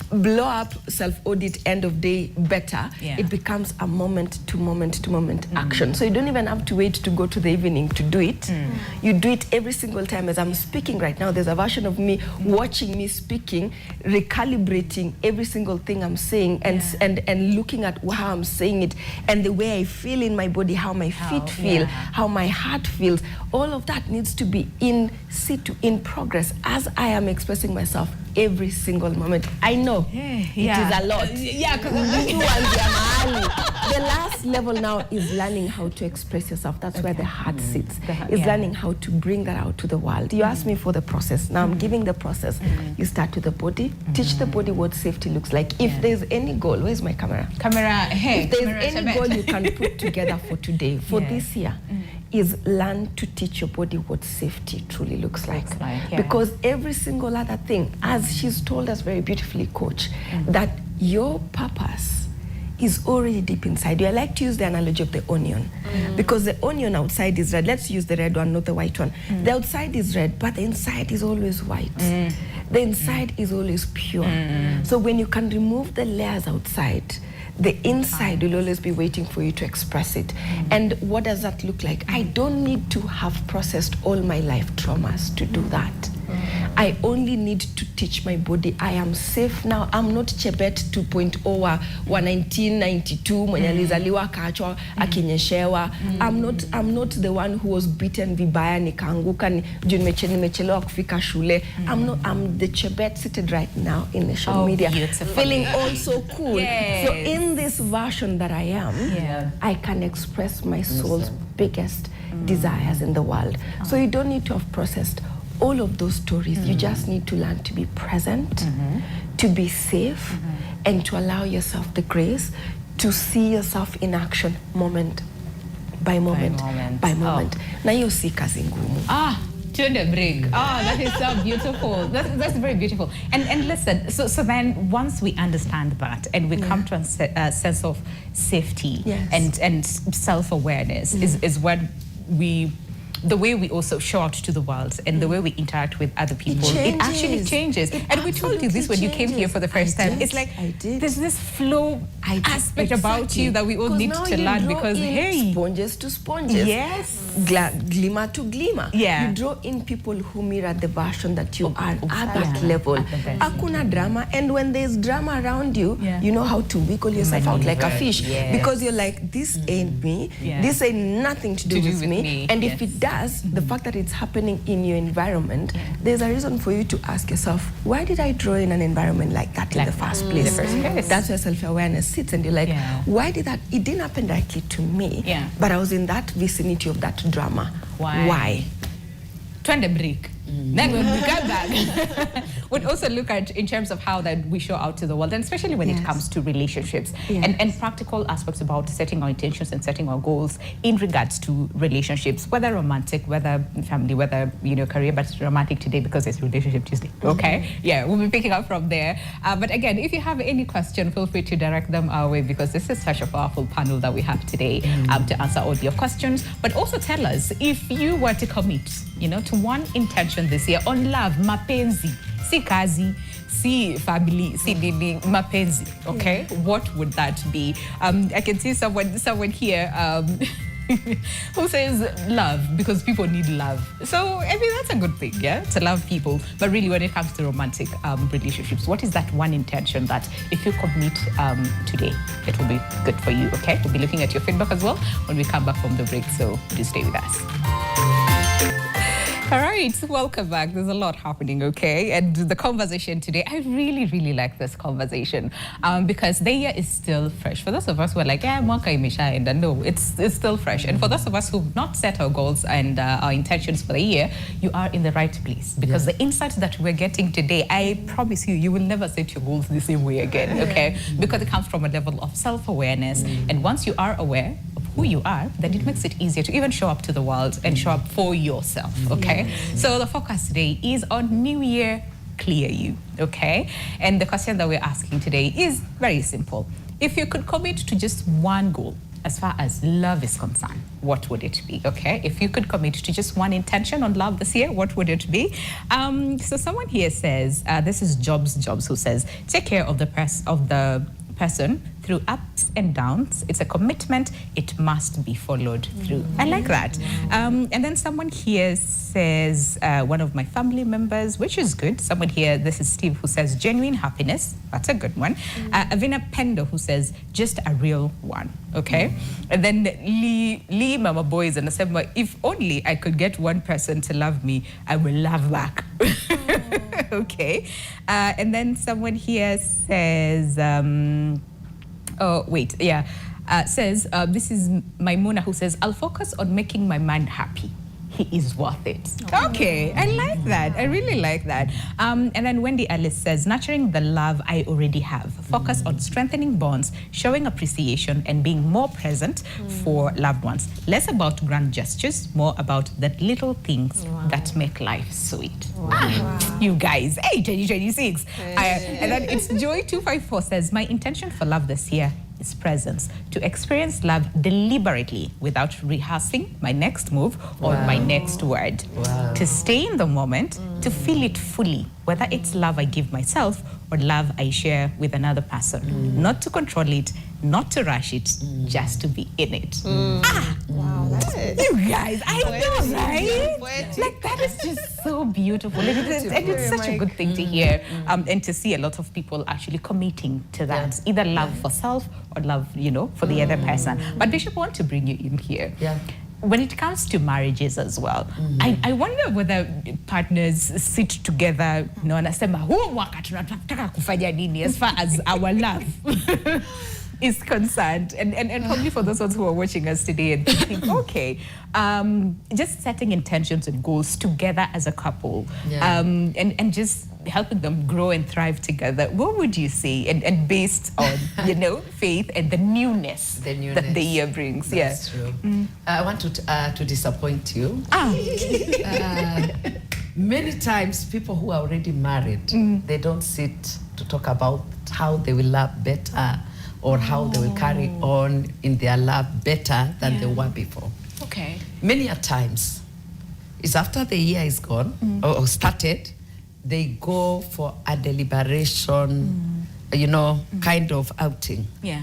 blow up self-audit end of day better. It becomes a moment to moment action. So you don't even have to wait to go to the evening to do it. You do it every single time. As I'm speaking right now, there's a version of me watching me speaking, recalibrating every single thing I'm saying, and looking at how I'm saying it, and the way I feel in my body, how my feet feel, how my heart feels. All of that needs to be in situ, in progress, as I am expressing myself every single moment. I know it is a lot. The last level now is learning how to express yourself. That's where the heart sits. Is learning how to bring that out to the world. You asked me for the process. Now I'm giving the process. You start with the body. Teach the body what safety looks like. If there's any goal, where's my camera? If there's any goal you can put together for today, for this year, is learn to teach your body what safety truly looks like. Because every single other thing, as she's told us very beautifully, Coach, that your purpose is already deep inside you. I like to use the analogy of the onion because the onion outside is red. Let's use the red one, not the white one. The outside is red, but the inside is always white. The inside is always pure. So when you can remove the layers outside, the inside will always be waiting for you to express it. And what does that look like? I don't need to have processed all my life traumas to do that. I only need to teach my body I am safe now. I'm not Chebet 2.0 wa 1992 mwenye alizaliwa kaachwa akinyeshewa. I'm not the one who was beaten vibaya nikaanguka juu nimechelewa kufika shule. I'm the Chebet seated right now in the social media, feeling all so cool. So in this version that I am, I can express my soul's biggest desires in the world. So you don't need to have processed all of those stories. You just need to learn to be present, to be safe, and to allow yourself the grace to see yourself in action moment by moment by moment. Na hiyo si kazi ngumu. Tune break. That is so beautiful. That's very beautiful. And listen, so then once we understand that and we come to a sense of safety and self-awareness is when the way we also show out to the world and the way we interact with other people, it actually changes. And we told you this when you came here for the first time. It's like there's this flow aspect about you that we all need to learn because, hey, sponges to sponges. Yes. Glimmer to glimmer. Yeah. You draw in people who mirror the version that you are at that level. Hakuna drama. And when there's drama around you, you know how to wiggle yourself out like a fish. Because you're like, this ain't me. This ain't nothing to do with me. And if it does, the fact that it's happening in your environment, there's a reason for you to ask yourself, why did I draw in an environment like that in the first place? That's where self-awareness sits, and you're like, why did that? It didn't happen directly to me, but I was in that vicinity of that drama. Why? Twende break. Then when we come back, we'd also look at in terms of how that we show out to the world, and especially when it comes to relationships and practical aspects about setting our intentions and setting our goals in regards to relationships, whether romantic, whether family, whether career, but romantic today because it's Relationship Tuesday. Okay, we'll be picking up from there. But again, if you have any question, feel free to direct them our way because this is such a powerful panel that we have today to answer all your questions. But also tell us if you were to commit, to one intention this year on love, mapenzi, si kazi, si family, si didi, mapenzi, okay? What would that be? I can see someone here who says love because people need love. So, I mean, that's a good thing, to love people. But really, when it comes to romantic relationships, what is that one intention that if you commit today, it will be good for you, okay? We'll be looking at your feedback as well when we come back from the break, so please stay with us. All right, welcome back. There's a lot happening, okay? And the conversation today, I really, really like this conversation because the year is still fresh. For those of us who are like, mwaka imesha enda, no, it's still fresh. And for those of us who've not set our goals and our intentions for the year, you are in the right place because the insights that we're getting today, I promise you, you will never set your goals the same way again, okay? Because it comes from a level of self-awareness. And once you are aware of who you are, then it makes it easier to even show up to the world and show up for yourself, okay? So the focus today is on New Year Clear You, okay? And the question that we're asking today is very simple. If you could commit to just one goal as far as love is concerned, what would it be, okay? If you could commit to just one intention on love this year, what would it be? So someone here says, this is Jobs who says, take care of the person through ups and downs. It's a commitment. It must be followed through. I like that. And then someone here says, one of my family members, which is good. Someone here, this is Steve, who says genuine happiness. That's a good one. Avina Pendo, who says just a real one. Okay. And then Lee Mama Boys and Asemba, if only I could get one person to love me, I will love back. Okay. And then someone here says, says, this is Maimuna who says, I'll focus on making my man happy. He is worth it. Okay, I like that. I really like that. And then Wendy Alice says, nurturing the love I already have. Focus on strengthening bonds, showing appreciation, and being more present for loved ones. Less about grand gestures, more about the little things that make life sweet. You guys, hey, 2026. And then it's Joy254 says, my intention for love this year his presence, to experience love deliberately without rehearsing my next move or my next word. To stay in the moment, to feel it fully, whether it's love I give myself or love I share with another person. Not to control it, not to rush it, just to be in it. Wow, that's it. You guys, I know, right? Like, that is just so beautiful. And it's such a good thing to hear, and to see a lot of people actually committing to that, either love for self or love, for the other person. But Bishop, I want to bring you in here. When it comes to marriages as well, I wonder whether partners sit together, wanasema huu mwaka tunataka kufanya nini as far as our love is concerned, and probably for those ones who are watching us today and thinking, okay, just setting intentions and goals together as a couple, and just helping them grow and thrive together. What would you say, and based on faith and the newness that the year brings? That's true. I want to disappoint you. Many times people who are already married, they don't sit to talk about how they will love better or how they will carry on in their love better than they were before. Okay. Many a times, it's after the year is gone or started, they go for a deliberation, kind of outing. Yeah.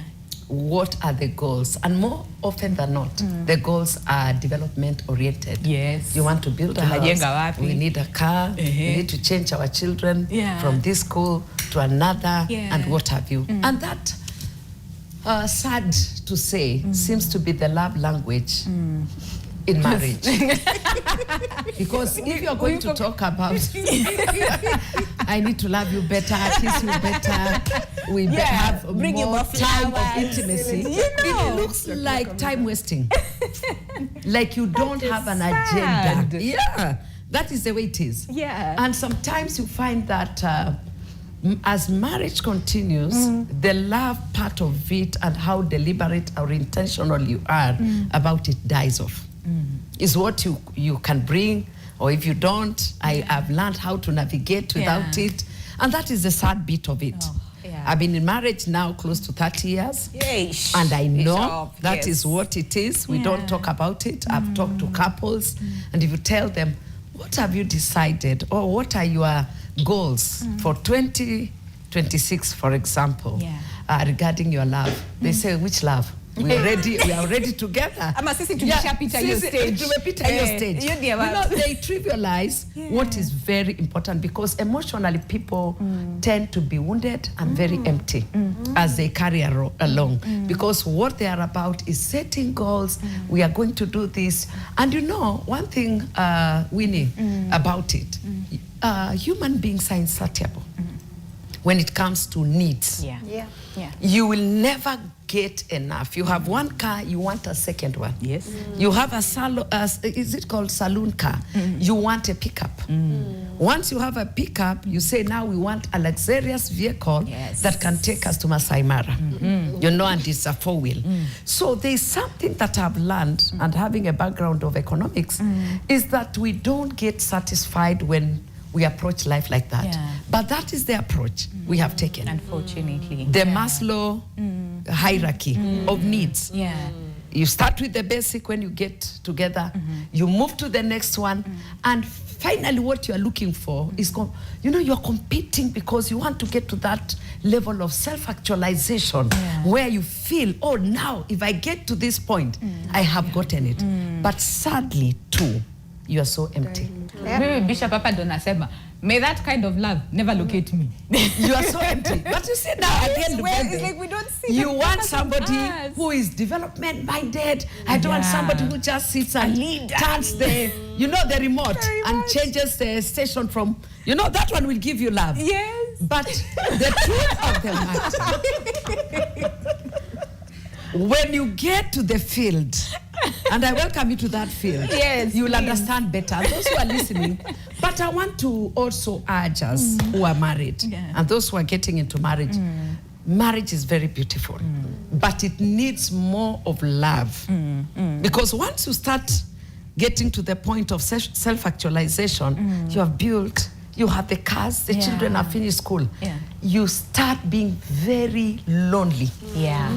What are the goals? And more often than not, the goals are development oriented. Yes. You want to build a house, we need a car, we need to change our children from this school to another, and what have you. And that, sad to say, seems to be the love language in marriage. Because if you're going to talk about I need to love you better, kiss you better, we have more time of intimacy, it looks like time wasting. Like you don't have an agenda. Yeah, that is the way it is. Yeah. And sometimes you find that as marriage continues, the love part of it and how deliberate or intentional you are about it dies off. Is what you can bring, or if you don't, I have learned how to navigate without it. And that is the sad bit of it. I've been in marriage now close to 30 years. And I know that is what it is. We don't talk about it. I've talked to couples, and if you tell them, what have you decided, or what are your goals for 2026, for example, regarding your love? They say, which love? We are already together. They trivialize what is very important, because emotionally people tend to be wounded and very empty as they carry along, because what they are about is setting goals. We are going to do this. And one thing, Winnie, about it, human beings are insatiable when it comes to needs. You will never get enough. You have one car, you want a second one. Yes. You have is it called saloon car? You want a pickup. Once you have a pickup, you say, now we want a luxurious vehicle that can take us to Masai Mara. And it's a 4-wheel. So there's something that I've learned, and having a background of economics, is that we don't get satisfied when we approach life like that. But that is the approach we have taken. Unfortunately. The Maslow hierarchy of needs. You start with the basic. When you get together, you move to the next one, and finally what you're looking for is, you're competing because you want to get to that level of self-actualization where you feel, oh, now if I get to this point, I have gotten it. But sadly too, you are so empty. Bishop Papa Donasema, may that kind of love never locate me. You are so empty. But you see now, at the end of the day, it's like we don't see you want somebody who is development minded. I don't want somebody who just sits and turns the remote and changes the station from, that one will give you love. Yes. But the truth of the matter, when you get to the field, and I welcome you to that field, you will understand better. And those who are listening, but I want to also urge us who are married and those who are getting into marriage. Marriage is very beautiful, but it needs more of love. Because once you start getting to the point of self-actualization, you have built you have the cars, the children have finished school. Yeah. You start being very lonely. Yeah.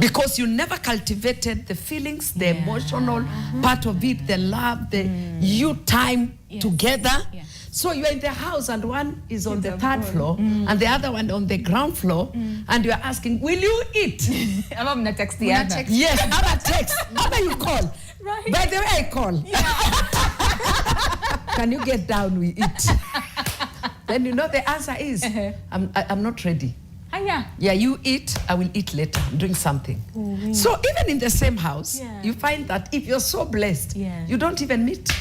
Because you never cultivated the feelings, the emotional part of it, the love, the you time together. Yeah. So you're in the house and one is on the third floor and the other one on the ground floor and you're asking, will you eat? I'm not text the other. Yes, other text. Other you call. Right. By the way, I call. Can you get down, we eat? Then you know the answer is, I'm not ready. Yeah, you eat, I will eat later. I'm doing something. So even in the same house, you find that if you're so blessed, you don't even meet.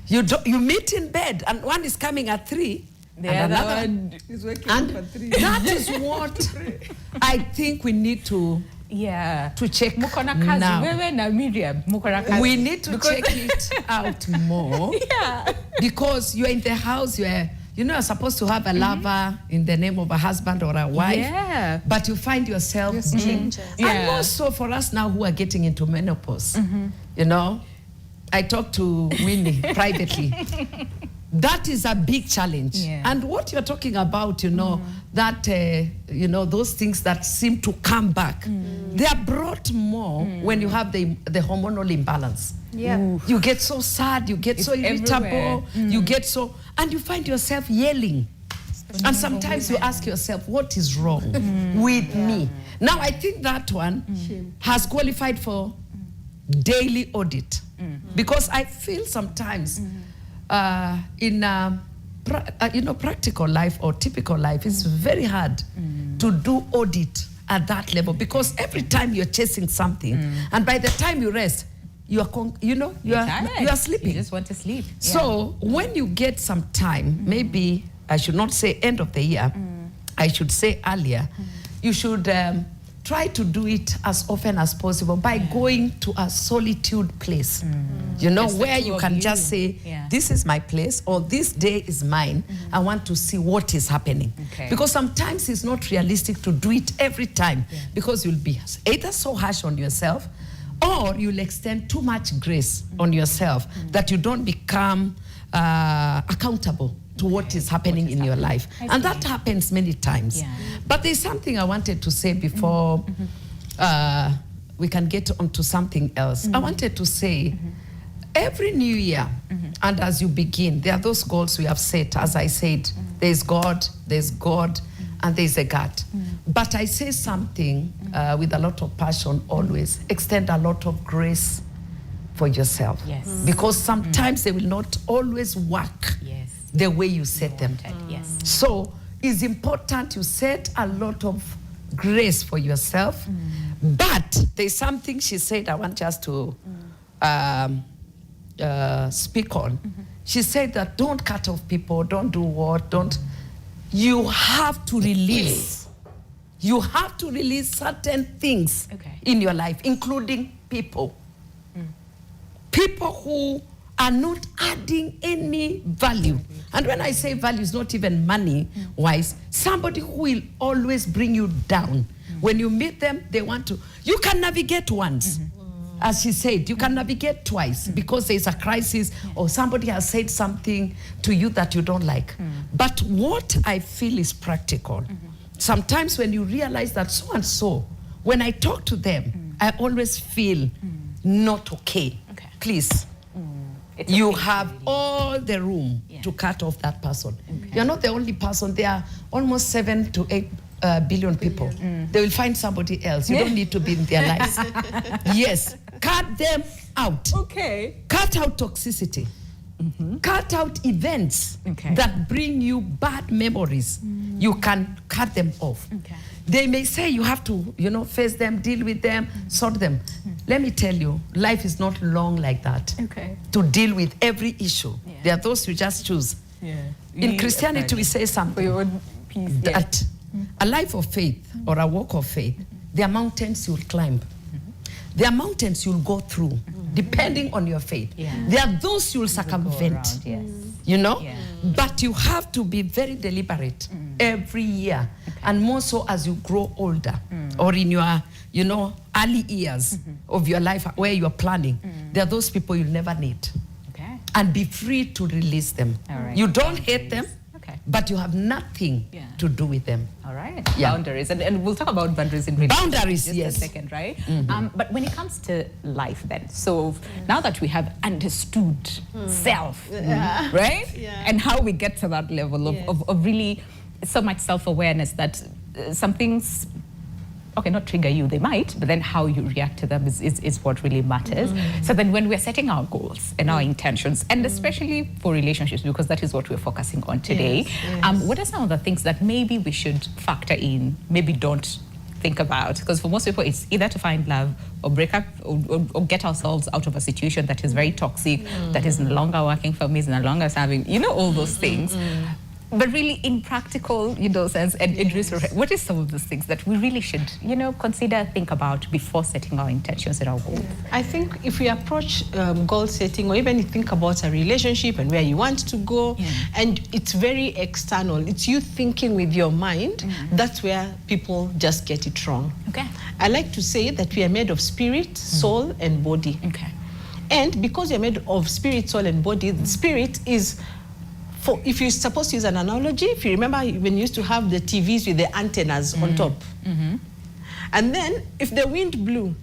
You meet in bed, and one is coming at 3, and another one is waking and up at 3. that is what I think we need to check now. We need to check it out more. Because you're in the house, you're supposed to have a lover in the name of a husband or a wife, but you find yourself and more so for us now who are getting into menopause. You know, I talked to Winnie privately. That is a big challenge. And what you're talking about, you know, that, those things that seem to come back, they are brought more when you have the hormonal imbalance. You get so sad, you get so irritable, you get so, and you find yourself yelling. And sometimes you ask yourself, what is wrong with me? Now, I think that one has qualified for daily audit. Because I feel sometimes in practical life or typical life, it's very hard to do audit at that level, because every time you're chasing something, and by the time you rest, you are sleeping. You just want to sleep. So when you get some time, maybe I should not say end of the year, I should say earlier, you should try to do it as often as possible by going to a solitude place. You know, just where you can just say, this is my place, or this day is mine. I want to see what is happening. Because sometimes it's not realistic to do it every time, because you'll be either so harsh on yourself, or you'll extend too much grace on yourself that you don't become accountable to what is happening in your life. And that happens many times. But there's something I wanted to say before we can get onto something else. I wanted to say, every new year, and as you begin, there are those goals we have set. As I said, there's God, and there's a God. But I say something with a lot of passion always. Extend a lot of grace for yourself. Because sometimes they will not always work the way you set them. So it's important you set a lot of grace for yourself. But there's something she said I want just to speak on. She said that don't cut off people, don't do what, you have to release. You have to release certain things in your life, including people. People who are not adding any value. And when I say value, it's not even money-wise. Somebody who will always bring you down. When you meet them, they want to. You can navigate once. As she said, you can navigate twice because there's a crisis or somebody has said something to you that you don't like. But what I feel is practical. Sometimes when you realize that so and so, when I talk to them, I always feel not okay. Please. You have all the room to cut off that person. You're not the only person. There are almost 7 to 8 billion people. They will find somebody else. You don't need to be in their lives. Yes, cut them out. Cut out toxicity. Cut out events that bring you bad memories. You can cut them off. They may say you have to, face them, deal with them, sort them. Let me tell you, life is not long like that. To deal with every issue. There are those you just choose. In Christianity, we say something. For your own peace, that a life of faith or a walk of faith, there are mountains you'll climb. There are mountains you'll go through, depending on your faith. There are those you'll circumvent. But you have to be very deliberate every year, and more so as you grow older or in your, early years of your life where you're planning. There are those people you'll never need. and be free to release them. All right. You don't hate them, but you have nothing to do with them. All right. Boundaries. And we'll talk about boundaries in boundaries, just a second, right? But when it comes to life then, so now that we have understood self, right? And how we get to that level of really so much self-awareness that some things, okay, not trigger you, they might, but then how you react to them is what really matters. So then when we're setting our goals and our intentions, and especially for relationships, because that is what we're focusing on today, what are some of the things that maybe we should factor in, maybe don't think about? Because for most people, it's either to find love or break up or get ourselves out of a situation that is very toxic, that is no longer working for me, is no longer serving, all those things. But really, in practical, sense, and what is some of those things that we really should, consider, think about before setting our intentions and our goals? I think if we approach goal setting, or even think about a relationship and where you want to go, and it's very external, it's you thinking with your mind, that's where people just get it wrong. Okay. I like to say that we are made of spirit, soul, and body. Okay. And because you're made of spirit, soul, and body, the spirit is, if you're supposed to use an analogy, if you remember when you used to have the TVs with the antennas on top. And then if the wind blew,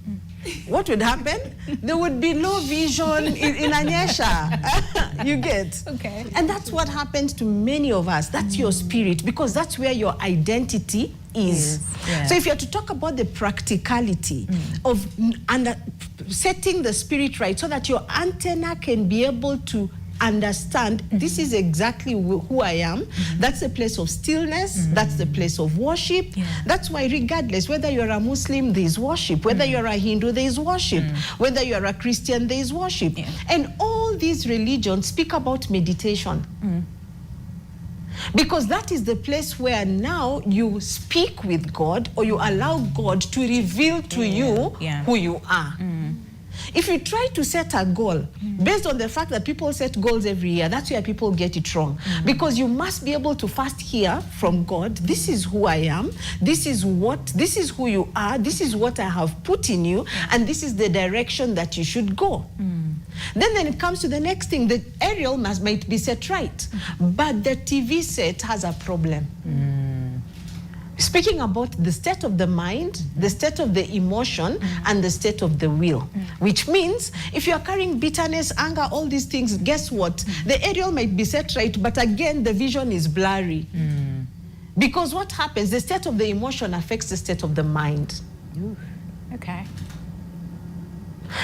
what would happen? There would be no vision in Anyesha. You get? Okay. And that's what happens to many of us. That's your spirit, because that's where your identity is. So if you're to talk about the practicality of setting the spirit right so that your antenna can be able to understand this is exactly who I am. That's the place of stillness. That's the place of worship. That's why regardless whether you're a Muslim, there is worship. Whether you're a Hindu, there is worship. Whether you're a Christian, there is worship. And all these religions speak about meditation. Because that is the place where now you speak with God, or you allow God to reveal to you who you are. If you try to set a goal based on the fact that people set goals every year, that's where people get it wrong. Because you must be able to first hear from God, this is who I am, this is who you are, this is what I have put in you, and this is the direction that you should go. Then it comes to the next thing. The aerial might be set right, but the TV set has a problem. Speaking about the state of the mind, the state of the emotion, and the state of the will. Which means, if you are carrying bitterness, anger, all these things, guess what? The aerial might be set right, but again, the vision is blurry. Because what happens, the state of the emotion affects the state of the mind. Okay.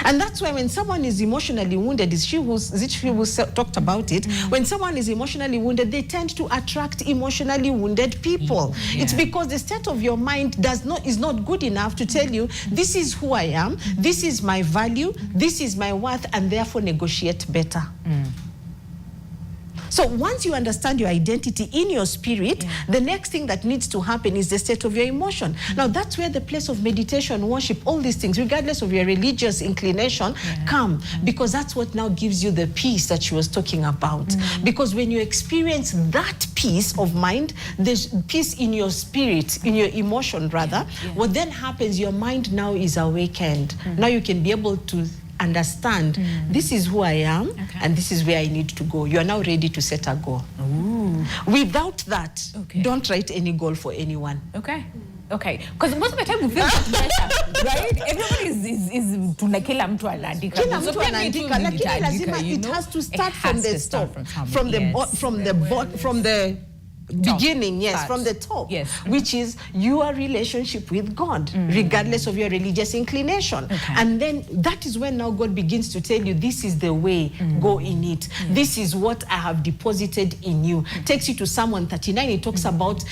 And that's why when someone is emotionally wounded, is it she who talked about it? When someone is emotionally wounded, they tend to attract emotionally wounded people. It's because the state of your mind is not good enough to tell you, this is who I am, this is my value, this is my worth, and therefore negotiate better. So once you understand your identity in your spirit, the next thing that needs to happen is the state of your emotion. Now that's where the place of meditation, worship, all these things, regardless of your religious inclination, come. Because that's what now gives you the peace that she was talking about. Because when you experience that peace of mind, there's peace in your spirit, in your emotion rather, what then happens, your mind now is awakened. Now you can be able to understand, this is who I am, and this is where I need to go. You are now ready to set a goal. Without that, don't write any goal for anyone. Okay, because most of the time we feel that pressure, right? Everybody is to kila mtu anaandika. Kila mtu anaandika, lakini lazima it has to start from the top, from the beginning, from the top, which is your relationship with God, regardless of your religious inclination. And then that is when now God begins to tell you, this is the way, go in it. This is what I have deposited in you. Takes you to Psalm 139, it talks about,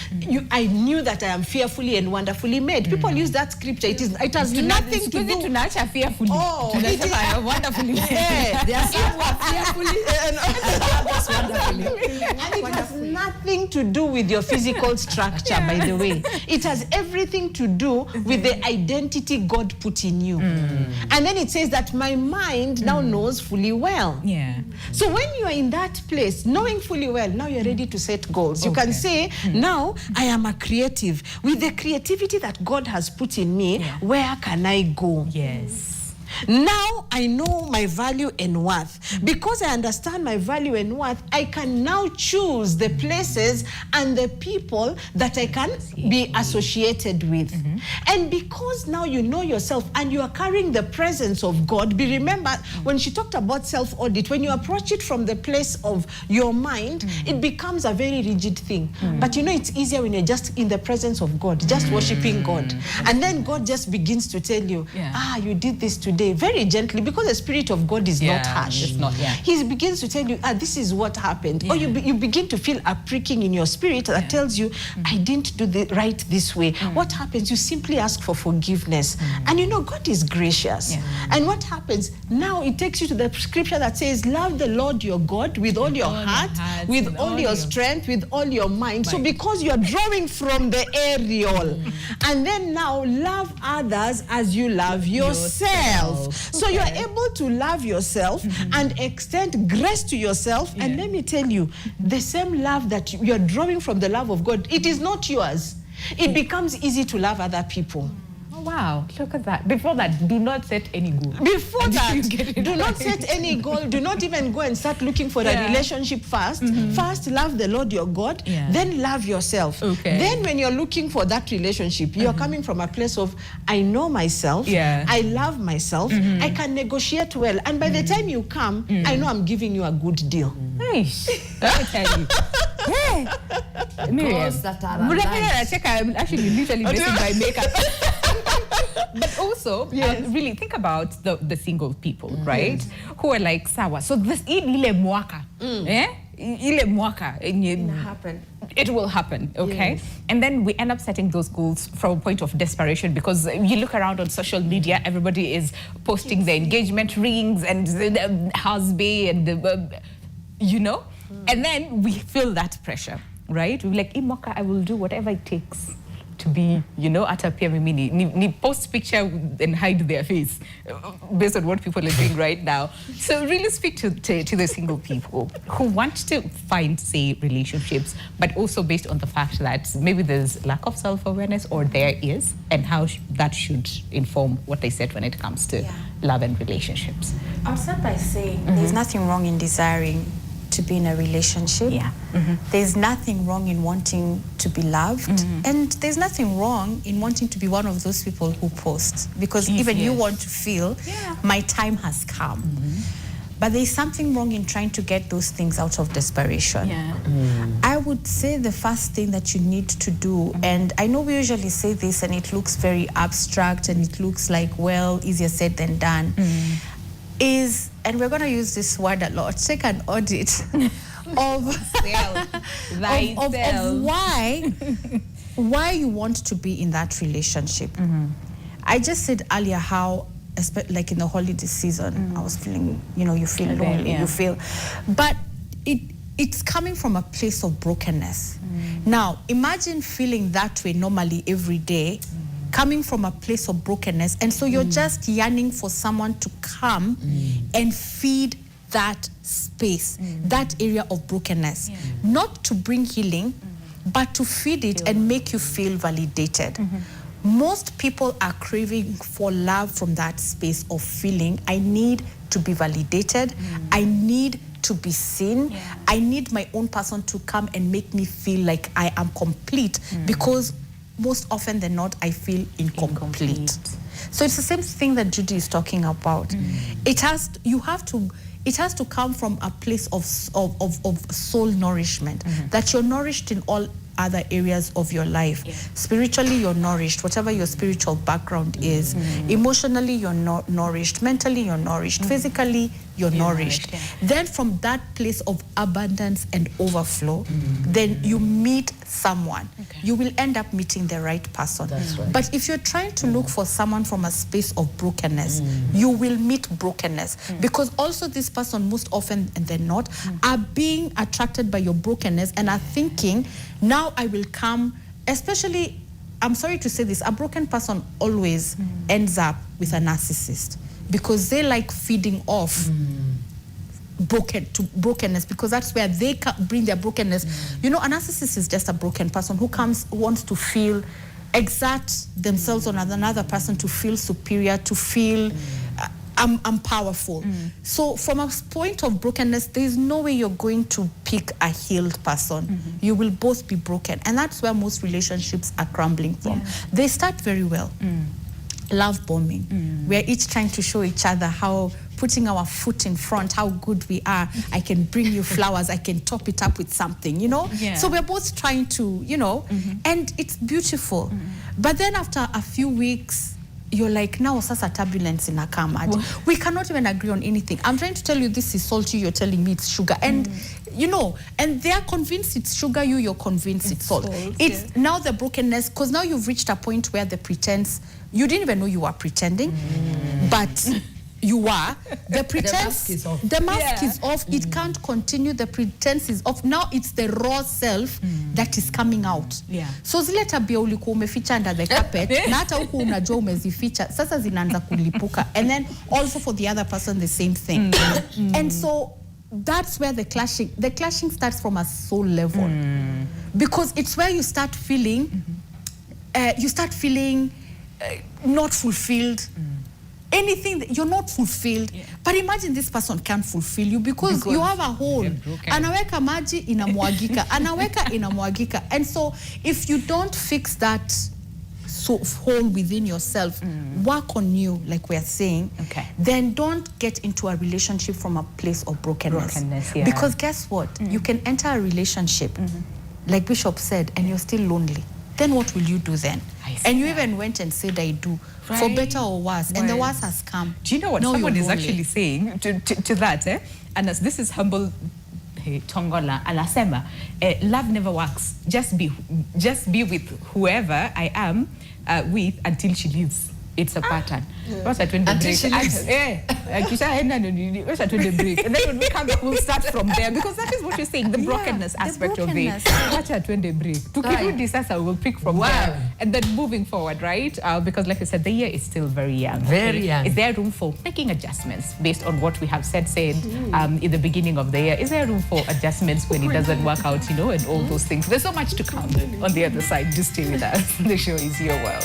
I knew that I am fearfully and wonderfully made. People use that scripture, it has nothing to do with fearfully. Wonderfully made. There are some who are fearfully and others wonderfully. And it has nothing to do with your physical structure, by the way. It has everything to do with the identity God put in you. And then it says that my mind now knows fully well. So when you are in that place, knowing fully well, now you're ready to set goals. You can say, now I am a creative. With the creativity that God has put in me, where can I go? Now I know my value and worth. Because I understand my value and worth, I can now choose the places and the people that I can be associated with. And because now you know yourself and you are carrying the presence of God, remember when she talked about self-audit, when you approach it from the place of your mind, it becomes a very rigid thing. But you know, it's easier when you're just in the presence of God, just worshiping God. And then God just begins to tell you, you did this today, very gently, because the Spirit of God is not harsh. It's not, He begins to tell you, this is what happened. Or you begin to feel a pricking in your spirit that tells you, I didn't do the right this way. What happens? You simply ask for forgiveness. And you know, God is gracious. And what happens? Now it takes you to the scripture that says, love the Lord your God with all your heart, with all your strength, with all your mind. So because you're drawing from the aerial, and then now love others as you love yourself. So you're able to love yourself and extend grace to yourself. And let me tell you, the same love that you're drawing from the love of God, it is not yours. It becomes easy to love other people. Wow, look at that. Before that, do not set any goal. Before that, do not set any goal. Do not even go and start looking for a relationship first. First, love the Lord your God. Then love yourself. Then when you're looking for that relationship, you're coming from a place of, I know myself. I love myself. I can negotiate well. And by the time you come, I know I'm giving you a good deal. Nice. Let me tell you. Hey, Miriam, I'm actually literally missing my makeup. But also, really think about the single people, right? Who are like, sawa. So this ile mwaka, ile mwaka, it will happen, okay? And then we end up setting those goals from a point of desperation, because you look around on social media, everybody is posting their engagement rings and the husband and the, you know? And then we feel that pressure, right? We're like, Imoka, I will do whatever it takes to be, you know, at a PMMini. Ni post picture and hide their face based on what people are doing right now. So really speak to the single people who want to find, say, relationships, but also based on the fact that maybe there's lack of self-awareness, or there is, and how that should inform what they said when it comes to love and relationships. I'll start by saying there's nothing wrong in desiring to be in a relationship. There's nothing wrong in wanting to be loved. And there's nothing wrong in wanting to be one of those people who post. Because even you want to feel, my time has come. But there's something wrong in trying to get those things out of desperation. I would say the first thing that you need to do, and I know we usually say this and it looks very abstract and it looks like, well, easier said than done, is, and we're going to use this word a lot, take an audit of why you want to be in that relationship. I just said earlier how, like in the holiday season, I was feeling, you know, you feel lonely, you feel, but it's coming from a place of brokenness. Now, imagine feeling that way normally every day, coming from a place of brokenness, and so you're just yearning for someone to come and feed that space, that area of brokenness, not to bring healing, but to feed it and make you feel validated. Most people are craving for love from that space of feeling, I need to be validated, I need to be seen, I need my own person to come and make me feel like I am complete, because most often than not, I feel incomplete. So it's the same thing that Judy is talking about. It has to come from a place of soul nourishment, that you're nourished in all other areas of your life. Spiritually, you're nourished, whatever your spiritual background is. Emotionally, you're nourished. Mentally, you're nourished. Physically, you're nourished. Then from that place of abundance and overflow, then you meet someone. You will end up meeting the right person. But if you're trying to look for someone from a space of brokenness, you will meet brokenness. Because also this person, most often than not, are being attracted by your brokenness and are thinking, now I will come, especially, I'm sorry to say this, a broken person always ends up with a narcissist, because they like feeding off brokenness, because that's where they bring their brokenness. You know, a narcissist is just a broken person who wants to exert themselves on another person, to feel superior, to feel I'm powerful. So from a point of brokenness, there's no way you're going to pick a healed person. You will both be broken. And that's where most relationships are crumbling from. They start very well. Love bombing. We're each trying to show each other how, putting our foot in front, how good we are. I can bring you flowers, I can top it up with something, you know? So we're both trying to, you know, and it's beautiful. But then after a few weeks, you're like, now sasa turbulence in a kamaji. We cannot even agree on anything. I'm trying to tell you this is salty, you're telling me it's sugar. And you know, and they're convinced it's sugar, you're convinced it's salt. It's now the brokenness, because now you've reached a point where the pretense, you didn't even know you were pretending, but you are. The pretense, the mask is off. It can't continue. The pretense is off. Now it's the raw self that is coming out. So zile tabia ulikuwa umeficha under the carpet, na hata huku unajua umezificha, sasa zinaanza kulipuka. And then also for the other person the same thing. And so that's where the clashing starts from a soul level. Because it's where you start feeling not fulfilled. Anything that you're not fulfilled, but imagine this person can't fulfill you because you have a hole. Anaweka maji inamwagika, anaweka inamwagika. And so if you don't fix that hole within yourself, work on you, like we're saying, then don't get into a relationship from a place of brokenness. Because guess what? You can enter a relationship, like Bishop said, and you're still lonely. Then what will you do then? And you even went and said, I do, for better or worse. And the worst has come. Do you know what someone is actually saying to that? And as this is humble Tongola, anasema, love never works. Just be with whoever I am with until she leaves. It's a pattern. Until she leaves. And then when we come back, we'll start from there. Because that is what you're saying, the brokenness aspect of it. We'll pick from there. And then moving forward, right? Because like I said, the year is still very young. Very young. Is there room for making adjustments based on what we have said in the beginning of the year? Is there room for adjustments when it doesn't work out, you know, and all those things? There's so much to come on the other side. Just stay with us. The show is your world.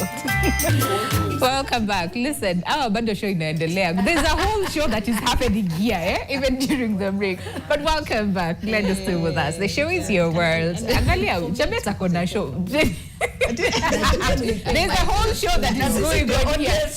Welcome back. Listen, our bando show inaendelea. There's a whole show that is happening here, even during the break. But welcome back. Glad you're still with us. The show is your world. Angalia, Chabeta kona show. There's a whole show that is going on here.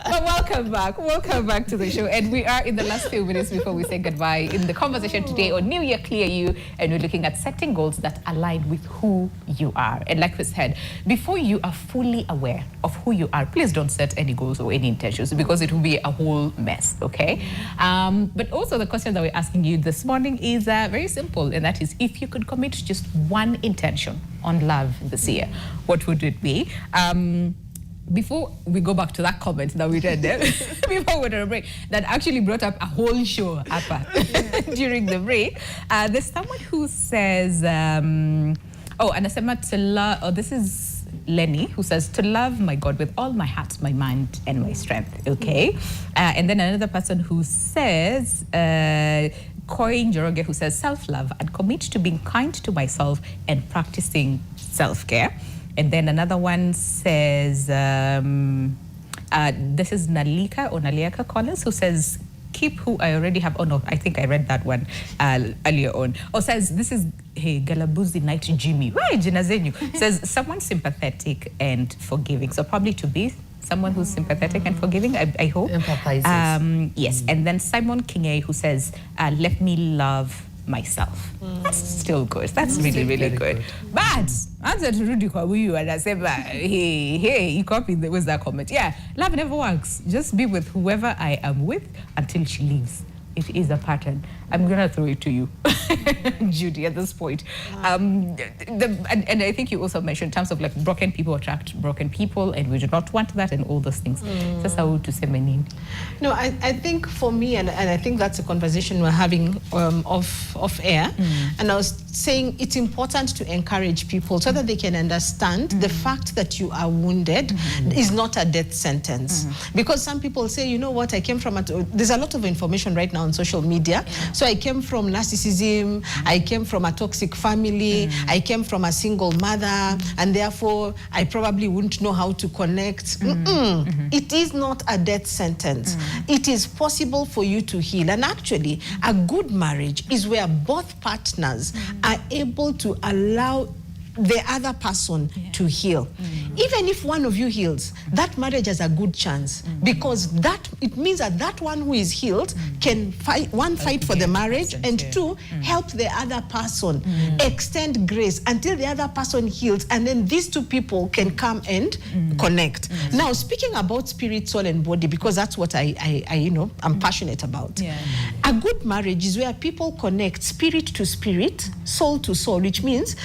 But welcome back to the show. And we are in the last few minutes before we say goodbye in the conversation today on New Year Clear You, and we're looking at setting goals that align with who you are. And like we said, before you are fully aware of who you are, please don't set any goals or any intentions, because it will be a whole mess, okay? But also the question that we're asking you this morning is very simple, and that is, if you could commit just one intention on love this year, what would it be? Before we go back to that comment that we read there, before we went on a break, that actually brought up a whole show during the break. There's someone who says, this is Lenny, who says, to love my God with all my heart, my mind, and my strength. Okay. And then another person who says, Koi Njoroge, who says, self-love and commit to being kind to myself and practicing self-care. And then another one says, this is Naliaka Collins, who says, keep who I already have. Oh no, I think I read that one earlier on. Or says, this is Galabuzi Night Jimmy. Right, Jinazenyu. Says, someone sympathetic and forgiving. So probably to be someone who's sympathetic and forgiving, I hope. Empathizes. Yes, and then Simon Kinge, who says, let me love myself. That's still good. That's really, really good. But answer to Rudy Kwabuyu and I said, hey, you copied was that comment. Yeah, love never works. Just be with whoever I am with until she leaves. It is a pattern. I'm gonna throw it to you, Judy, at this point. And I think you also mentioned in terms of like broken people attract broken people, and we do not want that, and all those things. That's how to say meaning. No, I think for me, and I think that's a conversation we're having off air. And I was saying it's important to encourage people so that they can understand the fact that you are wounded is not a death sentence. Because some people say, you know what, I came from there's a lot of information right now on social media. So So I came from narcissism, I came from a toxic family, I came from a single mother, and therefore I probably wouldn't know how to connect. It is not a death sentence. It is possible for you to heal. And actually, a good marriage is where both partners are able to allow the other person to heal. Even if one of you heals, that marriage has a good chance, because that it means that that one who is healed can fight for the marriage, and two, help the other person extend grace until the other person heals, and then these two people can come and connect. Now, speaking about spirit, soul, and body, because that's what I'm passionate about. A good marriage is where people connect spirit to spirit, soul to soul, which means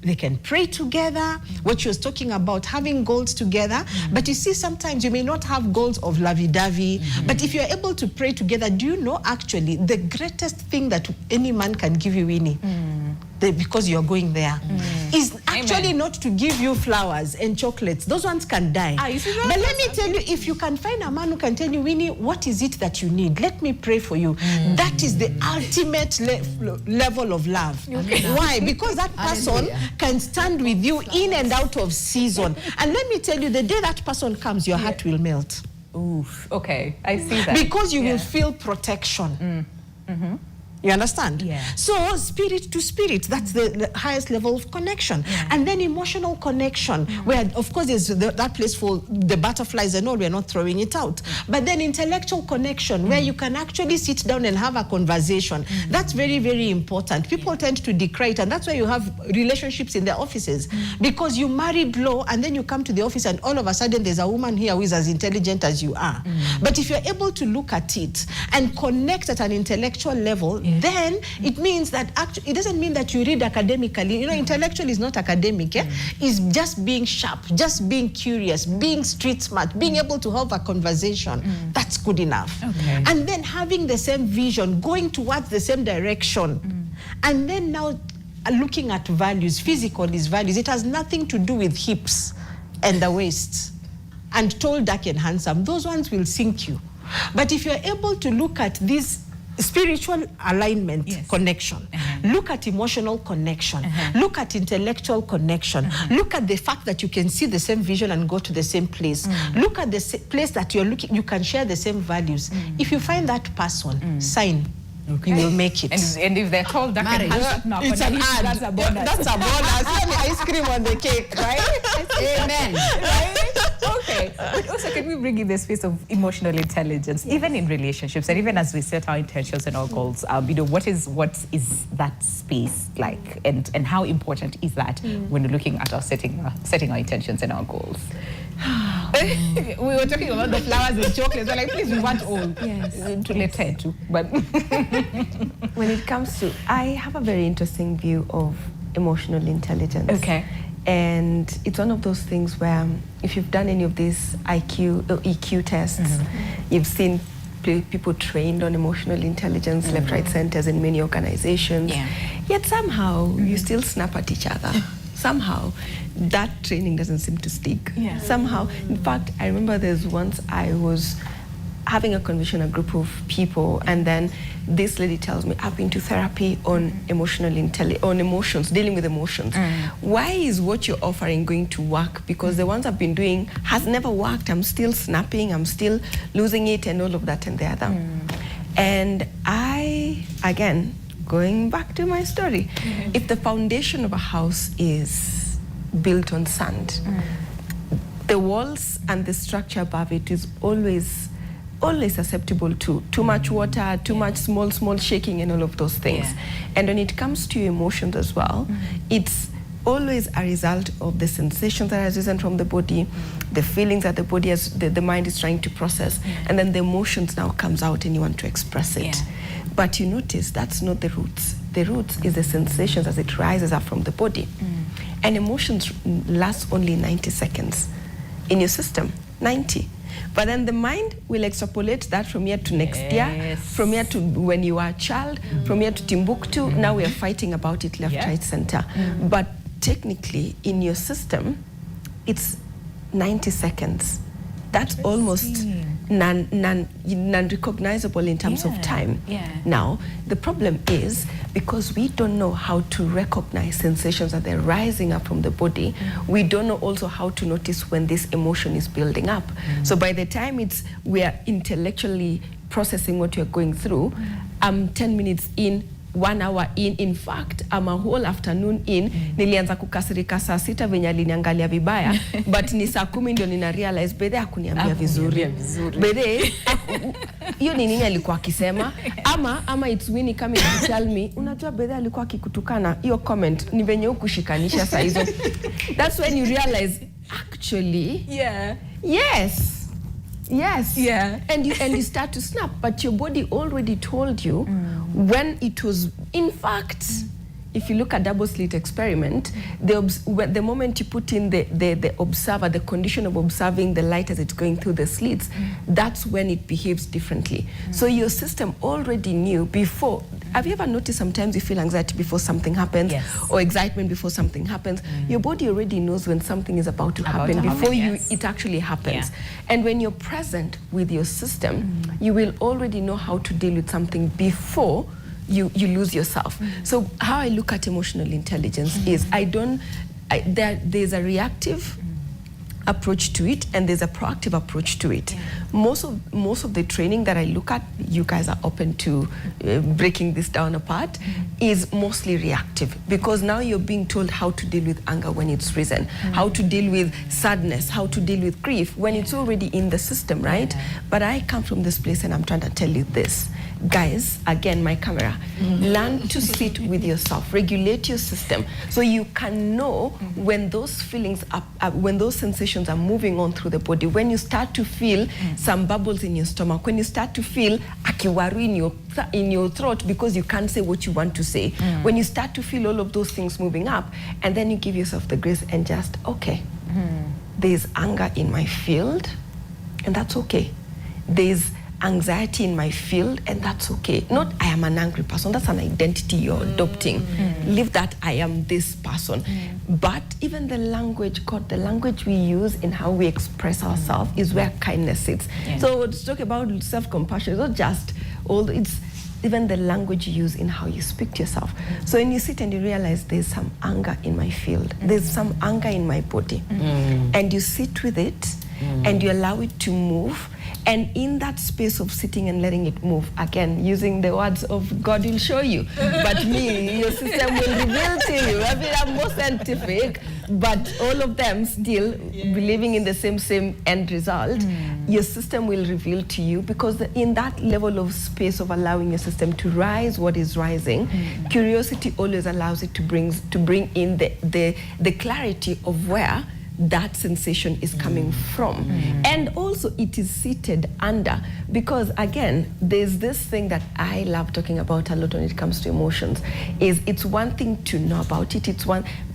they can pray together, what you was talking about, having goals together. But you see, sometimes you may not have goals of lovey-dovey, but if you're able to pray together, do you know actually the greatest thing that any man can give you, Winnie, because you're going there, is actually not to give you flowers and chocolates. Those ones can die. But let me tell you, if you can find a man who can tell you, Winnie, what is it that you need? Let me pray for you. That is the ultimate level of love. Why? Because that person can stand with you in and out of season. And let me tell you, the day that person comes, your heart will melt. Oof. Okay, I see that. Because you will feel protection. You understand? So spirit to spirit, that's the highest level of connection. And then emotional connection, where of course there's that place for the butterflies and all, we're not throwing it out. But then intellectual connection, where you can actually sit down and have a conversation. That's very, very important. People tend to decry it, and that's why you have relationships in their offices. Because you marry blow, and then you come to the office and all of a sudden there's a woman here who is as intelligent as you are. But if you're able to look at it and connect at an intellectual level, then it means that actually, it doesn't mean that you read academically. You know, intellectual is not academic. It's just being sharp, just being curious, being street smart, being able to have a conversation. That's good enough. And then having the same vision, going towards the same direction. And then now looking at values. Physical is values. It has nothing to do with hips and the waist and tall, dark, and handsome. Those ones will sink you. But if you're able to look at this spiritual alignment, connection, look at emotional connection, look at intellectual connection, look at the fact that you can see the same vision and go to the same place, look at the place that you're looking, you can share the same values. If you find that person, sign. You will make it. And if they're called dark and handsome, it's an ad. That's a bonus. That's a bonus. Ice cream on the cake, right? Amen. Right? Okay. But also, can we bring in the space of emotional intelligence, even in relationships, and even as we set our intentions and our goals? What is that space like, and how important is that when we're looking at our setting our intentions and our goals? We were talking about the flowers and chocolates. We're like, please, we want all. To let her too. But when it comes to, I have a very interesting view of emotional intelligence. Okay. And it's one of those things where if you've done any of these IQ or EQ tests, you've seen people trained on emotional intelligence, left, right, centers in many organizations. Yet somehow you still snap at each other. Somehow that training doesn't seem to stick. Somehow, in fact, I remember there's once I was having a conversation, a group of people, and then this lady tells me, I've been to therapy on emotional intelligence, on emotions, dealing with emotions. Why is what you're offering going to work? Because the ones I've been doing has never worked. I'm still snapping, I'm still losing it, and all of that and the other. And I, again, going back to my story, if the foundation of a house is built on sand, the walls and the structure above it is always susceptible to too much water, too much small shaking and all of those things. And when it comes to your emotions as well, it's always a result of the sensations that are risen from the body, the feelings that the body has, the mind is trying to process, and then the emotions now comes out and you want to express it. But you notice that's not the roots. The roots is the sensations as it rises up from the body. And emotions last only 90 seconds in your system, 90. But then the mind will extrapolate that from here to next year, from here to when you are a child, from here to Timbuktu. Now we are fighting about it left, right, center. But technically in your system, it's 90 seconds. That's almost non-recognizable in terms of time. Now, the problem is because we don't know how to recognize sensations that they're rising up from the body, we don't know also how to notice when this emotion is building up. So by the time we are intellectually processing what you're going through, 10 minutes in, 1 hour in fact, I'm a whole afternoon in, nilianza kukasirika saa 6 venye aliniangalia vibaya, but ni saa 10 ndio nina realize bedhe hakuniambia vizuri. Bedhe, hiyo ni nini alikuwa akisema? Ama it's Winnie coming to tell me, unajua bedhe alikuwa akikutukana, hiyo comment, ni venye ukushikanisha saa hizo. That's when you realize, actually, yes, and you start to snap, but your body already told you when it was, in fact, if you look at double slit experiment, the moment you put in the observer, the condition of observing the light as it's going through the slits, that's when it behaves differently. So your system already knew before. Have you ever noticed sometimes you feel anxiety before something happens, or excitement before something happens? Your body already knows when something is about to happen before it actually happens. And when you're present with your system, you will already know how to deal with something before you lose yourself. So how I look at emotional intelligence is there's a reactive approach to it and there's a proactive approach to it. Most of the training that I look at, you guys are open to breaking this down apart, is mostly reactive, because now you're being told how to deal with anger when it's risen, how to deal with sadness, how to deal with grief when it's already in the system, right? But I come from this place and I'm trying to tell you this. Guys, again, my camera, learn to sit with yourself, regulate your system, so you can know when those feelings when those sensations are moving on through the body, when you start to feel some bubbles in your stomach, when you start to feel akiwaru in your throat because you can't say what you want to say, when you start to feel all of those things moving up, and then you give yourself the grace and just, okay, there's anger in my field, and that's okay. There's anxiety in my field, and that's okay. Not I am an angry person, that's an identity you're adopting. Leave that I am this person. But even the language, the language we use in how we express ourselves is where kindness sits. So let's talk about self-compassion. It's not just it's even the language you use in how you speak to yourself. So when you sit and you realize there's some anger in my field, there's some anger in my body, and you sit with it, and you allow it to move, and in that space of sitting and letting it move, again, using the words of God will show you, but me, your system will reveal to you. I mean, I'm more scientific, but all of them still believing in the same end result. Your system will reveal to you, because in that level of space of allowing your system to rise what is rising, curiosity always allows it to bring in the clarity of where that sensation is coming from. And also it is seated under, because again, there's this thing that I love talking about a lot when it comes to emotions, is it's one thing to know about it,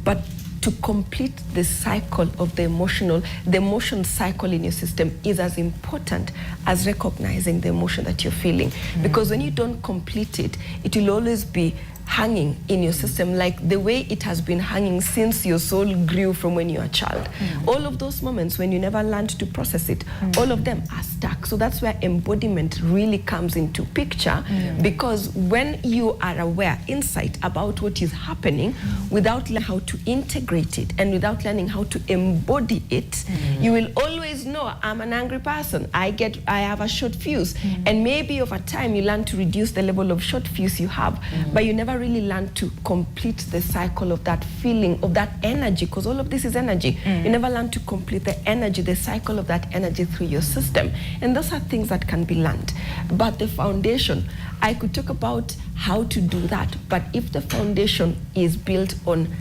but to complete the cycle of the emotion cycle in your system is as important as recognizing the emotion that you're feeling. Because when you don't complete it, it will always be hanging in your system, like the way it has been hanging since your soul grew from when you were a child. All of those moments when you never learned to process it, all of them are stuck. So that's where embodiment really comes into picture, because when you are aware, insight about what is happening, without learning how to integrate it and without learning how to embody it, you will always know, I'm an angry person, I have a short fuse, and maybe over time you learn to reduce the level of short fuse you have, but you never really learn to complete the cycle of that feeling, of that energy, because all of this is energy. You never learn to complete the energy, the cycle of that energy through your system. And those are things that can be learned. But the foundation, I could talk about how to do that, but if the foundation is built on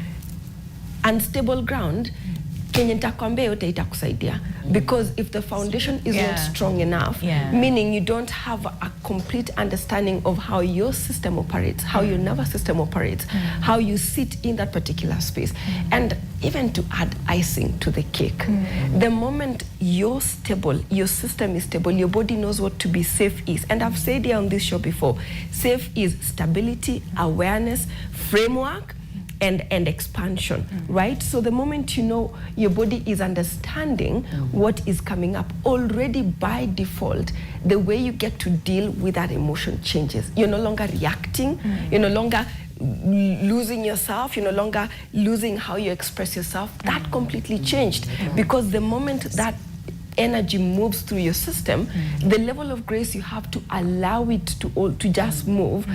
unstable ground, because if the foundation is not strong enough, meaning you don't have a complete understanding of how your system operates, how your nervous system operates, how you sit in that particular space. And even to add icing to the cake, the moment you're stable, your system is stable, your body knows what to be safe is. And I've said here on this show before, safe is stability, awareness, framework, and expansion, right? So the moment you know your body is understanding what is coming up, already by default, the way you get to deal with that emotion changes. You're no longer reacting, you're no longer losing yourself, you're no longer losing how you express yourself. That completely changed, because the moment that energy moves through your system, the level of grace you have to allow it to just move.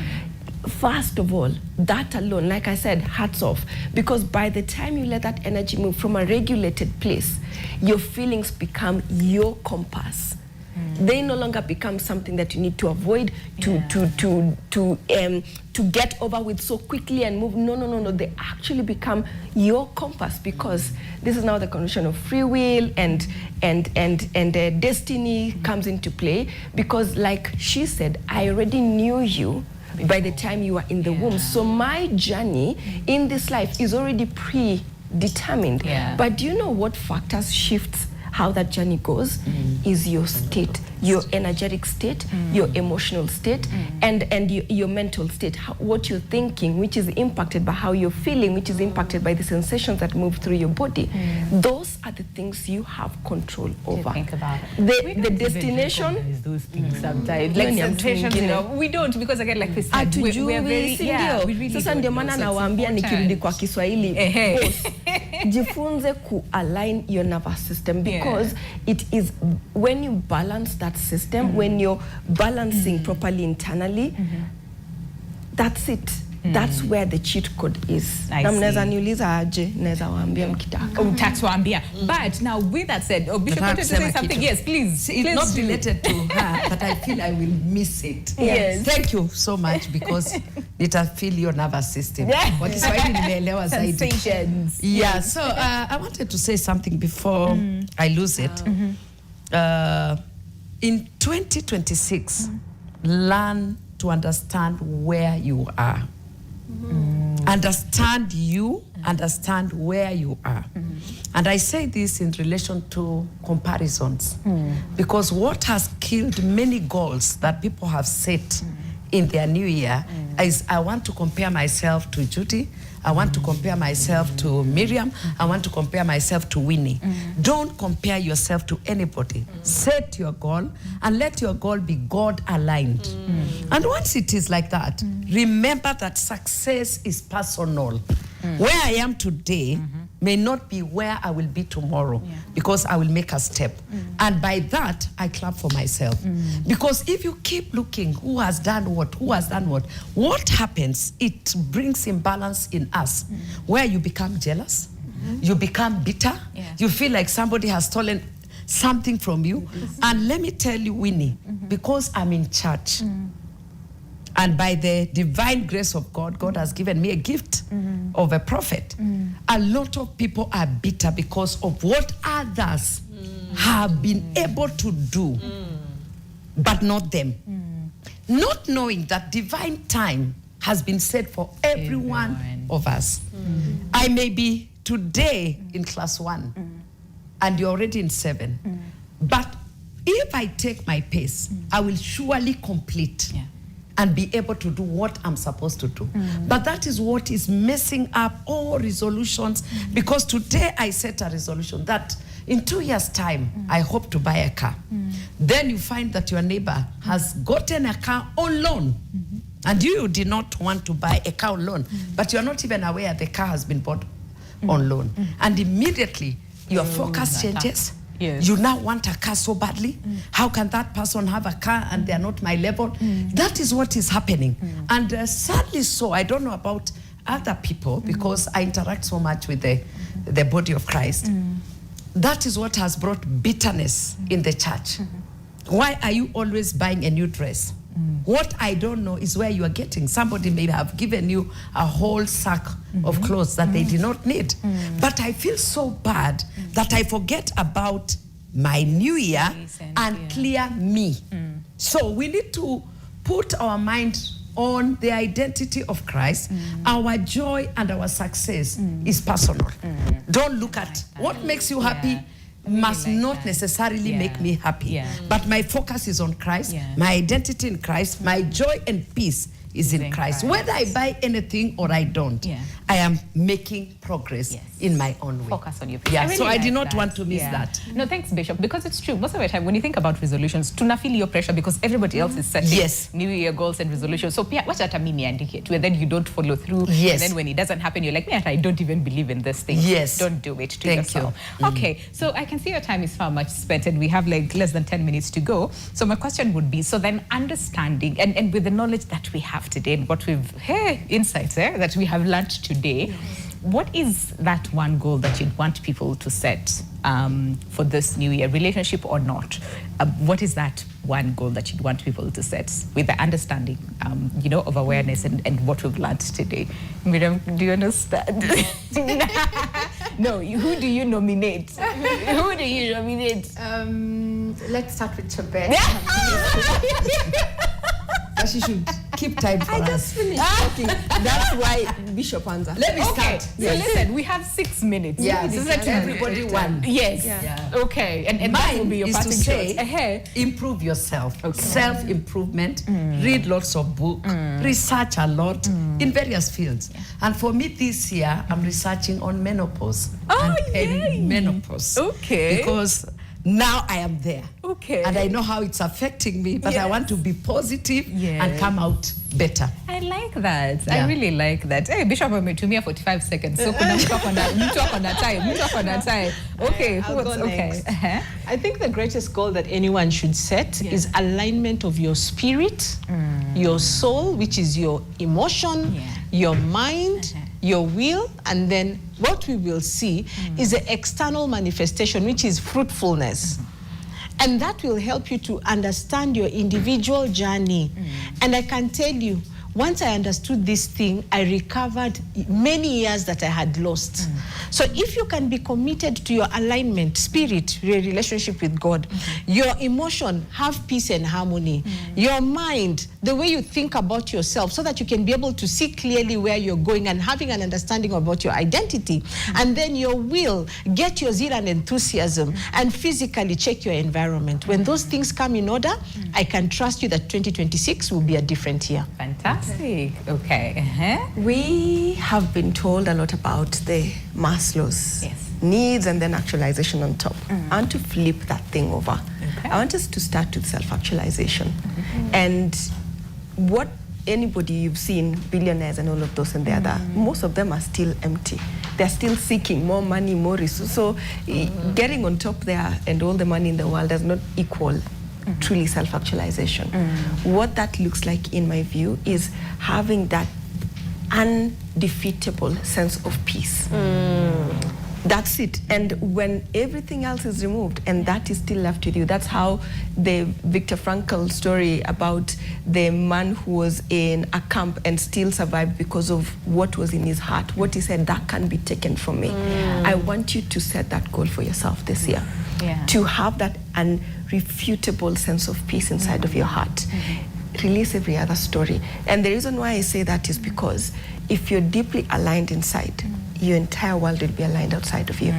First of all, that alone, like I said, hats off, because by the time you let that energy move from a regulated place, your feelings become your compass. They no longer become something that you need to avoid, to get over with so quickly and move. No. They actually become your compass, because this is now the condition of free will and destiny comes into play. Because like she said, I already knew you by the time you were in the womb. So my journey in this life is already predetermined. But do you know what factors shifts how that journey goes? Is your state, your energetic state, your emotional state, and your mental state. What you're thinking, which is impacted by how you're feeling, which is impacted by the sensations that move through your body. Those are the things you have control over. Think about it. The destination is those things sometimes. Like sensations, we don't, because again, like we said, we are very, we really sasa ndio maana nawaambia nikirudi kwa Kiswahili, jifunze ku-align your nervous system, because it is when you balance that system, when you're balancing properly internally, that's it. That's where the cheat code is. Na mnaweza niuliza aje, naweza waambia mkitaka. Utatuambia. But now with that said, Bishop wanted to say something. Yes, please. It's not related to her, but I feel I will miss it. Yes. Thank you so much, because feel your nervous system. Kwa Kiswahili nimeelewa zaidi. Sensations. Yeah, so I wanted to say something before I lose it. In 2026, learn to understand where you are. Understand you, understand where you are. And I say this in relation to comparisons, because what has killed many goals that people have set in their new year is, I want to compare myself to Judy, I want to compare myself to Miriam, I want to compare myself to Winnie. Don't compare yourself to anybody. Set your goal and let your goal be God aligned. And once it is like that, remember that success is personal. Where I am today may not be where I will be tomorrow, because I will make a step. And by that, I clap for myself. Because if you keep looking who has done what happens? It brings imbalance in us, where you become jealous, you become bitter, you feel like somebody has stolen something from you. And let me tell you, Winnie, because I'm in church, and by the divine grace of God, God has given me a gift of a prophet. A lot of people are bitter because of what others have been able to do, but not them. Not knowing that divine time has been set for everyone of us. I may be today in class 1, and you're already in 7. But if I take my pace, I will surely complete and be able to do what I'm supposed to do. But that is what is messing up all resolutions, because today I set a resolution that in 2 years' time, I hope to buy a car. Then you find that your neighbor has gotten a car on loan, and you did not want to buy a car on loan, but you're not even aware the car has been bought on loan. And immediately, your focus changes. You now want a car so badly. How can that person have a car and they're not my level? That is what is happening. And sadly so, I don't know about other people, because I interact so much with the body of Christ. That is what has brought bitterness in the church. Why are you always buying a new dress? What I don't know is where you are getting. Somebody may have given you a whole sack of clothes that they did not need. But I feel so bad that I forget about my new year and clear me. So we need to put our mind on the identity of Christ. Our joy and our success is personal. Don't look at what makes you happy. Must not necessarily make me happy. But my focus is on Christ, my identity in Christ, my joy and peace is in Christ. Whether I buy anything or I don't, I am making progress in my own way. Focus on your peace. Yeah, really so I like did not that. want to miss that. No, thanks, Bishop, because it's true. Most of the time, when you think about resolutions, tuna feel your pressure because everybody else is setting New Year goals and resolutions. So, pia, watch at mini indicate, and then you don't follow through. Yes. And then when it doesn't happen, you're like, man, I don't even believe in this thing. Yes. Don't do it to Thank yourself. you. Okay, so I can see your time is far much spent, and we have like less than 10 minutes to go. So my question would be, so then understanding, and with the knowledge that we have today, and what we've, insights that we have learned today, what is that one goal that you'd want people to set for this new year, relationship or not? What is that one goal that you'd want people to set with the understanding, of awareness and what we've learned today? Miriam, do you understand? No, who do you nominate? Who do you nominate? Let's start with Chebet. She should keep time for us. I just finished talking. That's why Bishop answered. Let me start. So listen, we have 6 minutes. Yeah, So let everybody one. Yes. Yeah. Okay. And that will Mine be your is to passing say, improve yourself. Self-improvement, read lots of books, research a lot in various fields. And for me this year, I'm researching on menopause and perimenopause. Okay. Because now I am there. Okay. And I know how it's affecting me, but I want to be positive and come out better. I like that. Yeah. I really like that. Hey, Bishop, to me 45 seconds. So kuna mtu ako na time. Okay, I'll go next. I think the greatest goal that anyone should set is alignment of your spirit, your soul, which is your emotion, your mind, your will, and then what we will see is the external manifestation, which is fruitfulness. And that will help you to understand your individual journey. And I can tell you, once I understood this thing, I recovered many years that I had lost. So if you can be committed to your alignment, spirit, your relationship with God, your emotion, have peace and harmony, your mind, the way you think about yourself, so that you can be able to see clearly where you're going and having an understanding about your identity. And then your will, get your zeal and enthusiasm, and physically check your environment. When those things come in order, I can trust you that 2026 will be a different year. Fantastic. Okay. We have been told a lot about the Maslow's needs and then actualization on top. I want to flip that thing over. I want us to start with self-actualization. And what anybody you've seen, billionaires and all of those and the other, most of them are still empty. They're still seeking more money, more resources. So getting on top there and all the money in the world does not equal truly self-actualization. What that looks like, in my view, is having that undefeatable sense of peace. That's it. And when everything else is removed and that is still left with you, that's how the Viktor Frankl story about the man who was in a camp and still survived because of what was in his heart, what he said, that can be taken from me. I want you to set that goal for yourself this year. To have that irrefutable sense of peace inside of your heart. Release every other story. And the reason why I say that is because if you're deeply aligned inside, your entire world will be aligned outside of you.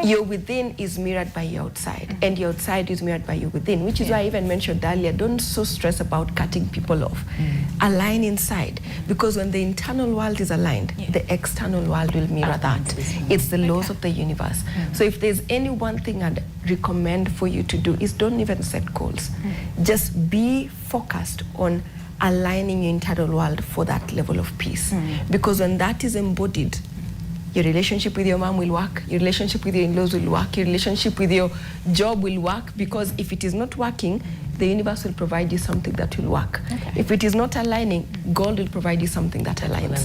Your within is mirrored by your outside, and your outside is mirrored by your within, which is why I even mentioned earlier, don't so stress about cutting people off. Align inside, because when the internal world is aligned, the external world will mirror that. It's the laws of the universe. So if there's any one thing I'd recommend for you to do is don't even set goals. Just be focused on aligning your internal world for that level of peace. Because when that is embodied, your relationship with your mom will work, your relationship with your in-laws will work, your relationship with your job will work, because if it is not working, the universe will provide you something that will work. If it is not aligning, God will provide you something that aligns.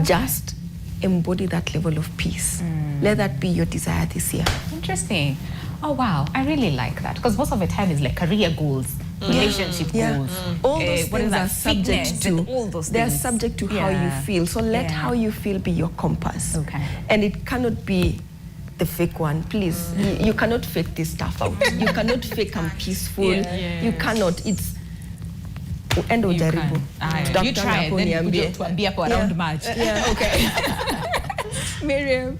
Just embody that level of peace. Let that be your desire this year. Interesting. Oh, wow. I really like that, because most of the time it's like career goals, relationship goals. All those things are subject to all those things. They're subject to how you feel. So let how you feel be your compass. And it cannot be the fake one. Please, you cannot fake this stuff out. You cannot fake I'm peaceful. You cannot. It's end of jaribu. You try it, then you be up around March. Okay. Miriam.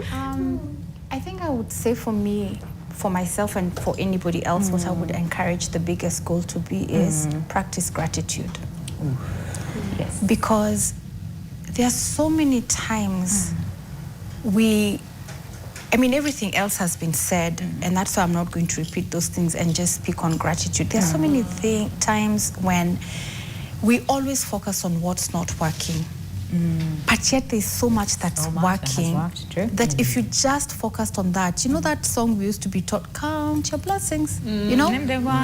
I think I would say for me, for myself and for anybody else, what I would encourage the biggest goal to be is practice gratitude. Because There are so many times everything else has been said, and that's why I'm not going to repeat those things and just speak on gratitude. There are so many times when we always focus on what's not working. But yet there's so much that's working that if you just focused on that, you know that song we used to be taught, count your blessings, you know,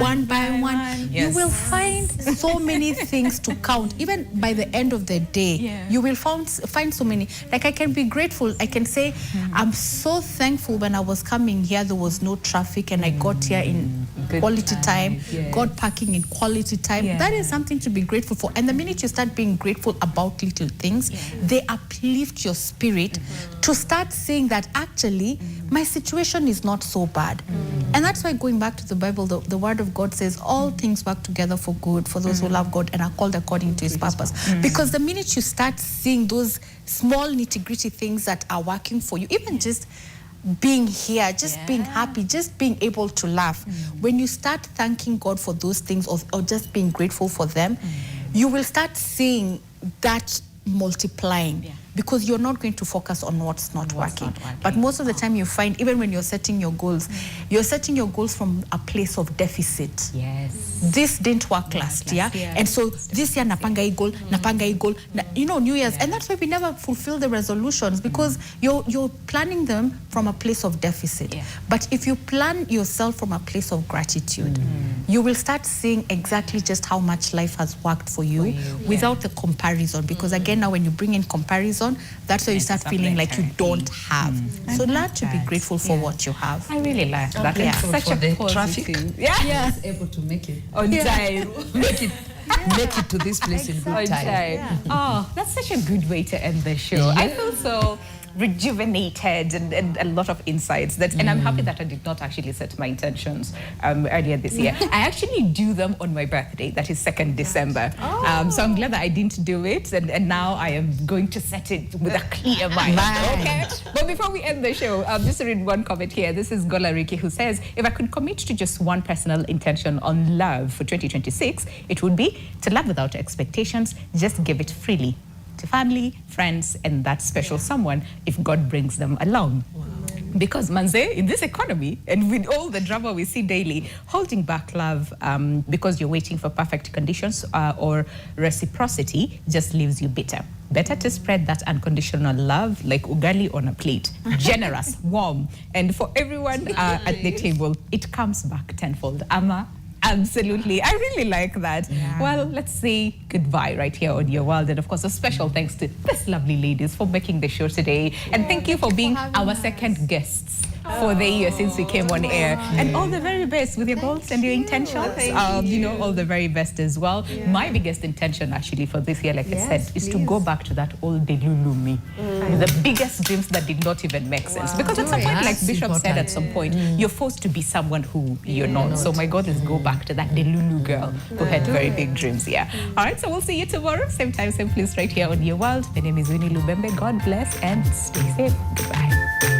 one by one. You will find so many things to count. Even by the end of the day, you will find so many. Like I can be grateful. I can say, I'm so thankful when I was coming here, there was no traffic and I got here in quality time, got parking in quality time. That is something to be grateful for. And the minute you start being grateful about little things, they uplift your spirit to start saying that actually my situation is not so bad. And that's why, going back to the Bible, the word of God says all things work together for good for those who love God and are called according to his purpose. Because the minute you start seeing those small nitty-gritty things that are working for you, even just being here, just being happy, just being able to laugh, when you start thanking God for those things or just being grateful for them, you will start seeing that multiplying, because you're not going to focus on what's not working. But most of the time you find, even when you're setting your goals, you're setting your goals from a place of deficit. This didn't work last year, and so this year napanga hii goal, you know, New Year's, and that's why we never fulfill the resolutions, because you're planning them from a place of deficit. But if you plan yourself from a place of gratitude, you will start seeing exactly just how much life has worked for you without the comparison, because again, now when you bring in comparison, that's why you start feeling like you don't have. So learn to be grateful for what you have. I really like that. Such a traffic. Yes. Able to make it on time. make it to this place in good time. Oh, that's such a good way to end the show. I feel so rejuvenated and a lot of insights and I'm happy that I did not actually set my intentions earlier this year. I actually do them on my birthday, that is 2nd December. So I'm glad that I didn't do it, and now I am going to set it with a clear mind. Okay. But before we end the show, just to read one comment here. This is Gola Riki, who says, if I could commit to just one personal intention on love for 2026, it would be to love without expectations, just give it freely to family, friends, and that special someone if God brings them along. Because manze, in this economy and with all the drama we see daily, holding back love because you're waiting for perfect conditions or reciprocity just leaves you bitter. Better to spread that unconditional love like ugali on a plate, generous, warm, and for everyone at the table, it comes back tenfold. Ama, absolutely. I really like that. Well, let's say goodbye right here on Your World. And of course, a special thanks to these lovely ladies for making the show today. And thank you for being our second guests for the year since we came on air. And all the very best with your goals and your intentions. You know, all the very best as well. My biggest intention actually for this year, like I said, is to go back to that old Delulu me. The biggest dreams that did not even make sense. Because at some point, like Bishop said at some point, you're forced to be someone who you're not. So my goal is go back to that Delulu girl who had very big dreams here. All right, so we'll see you tomorrow. Same time, same place right here on Your World. My name is Winnie Lubembe. God bless and stay safe. Goodbye.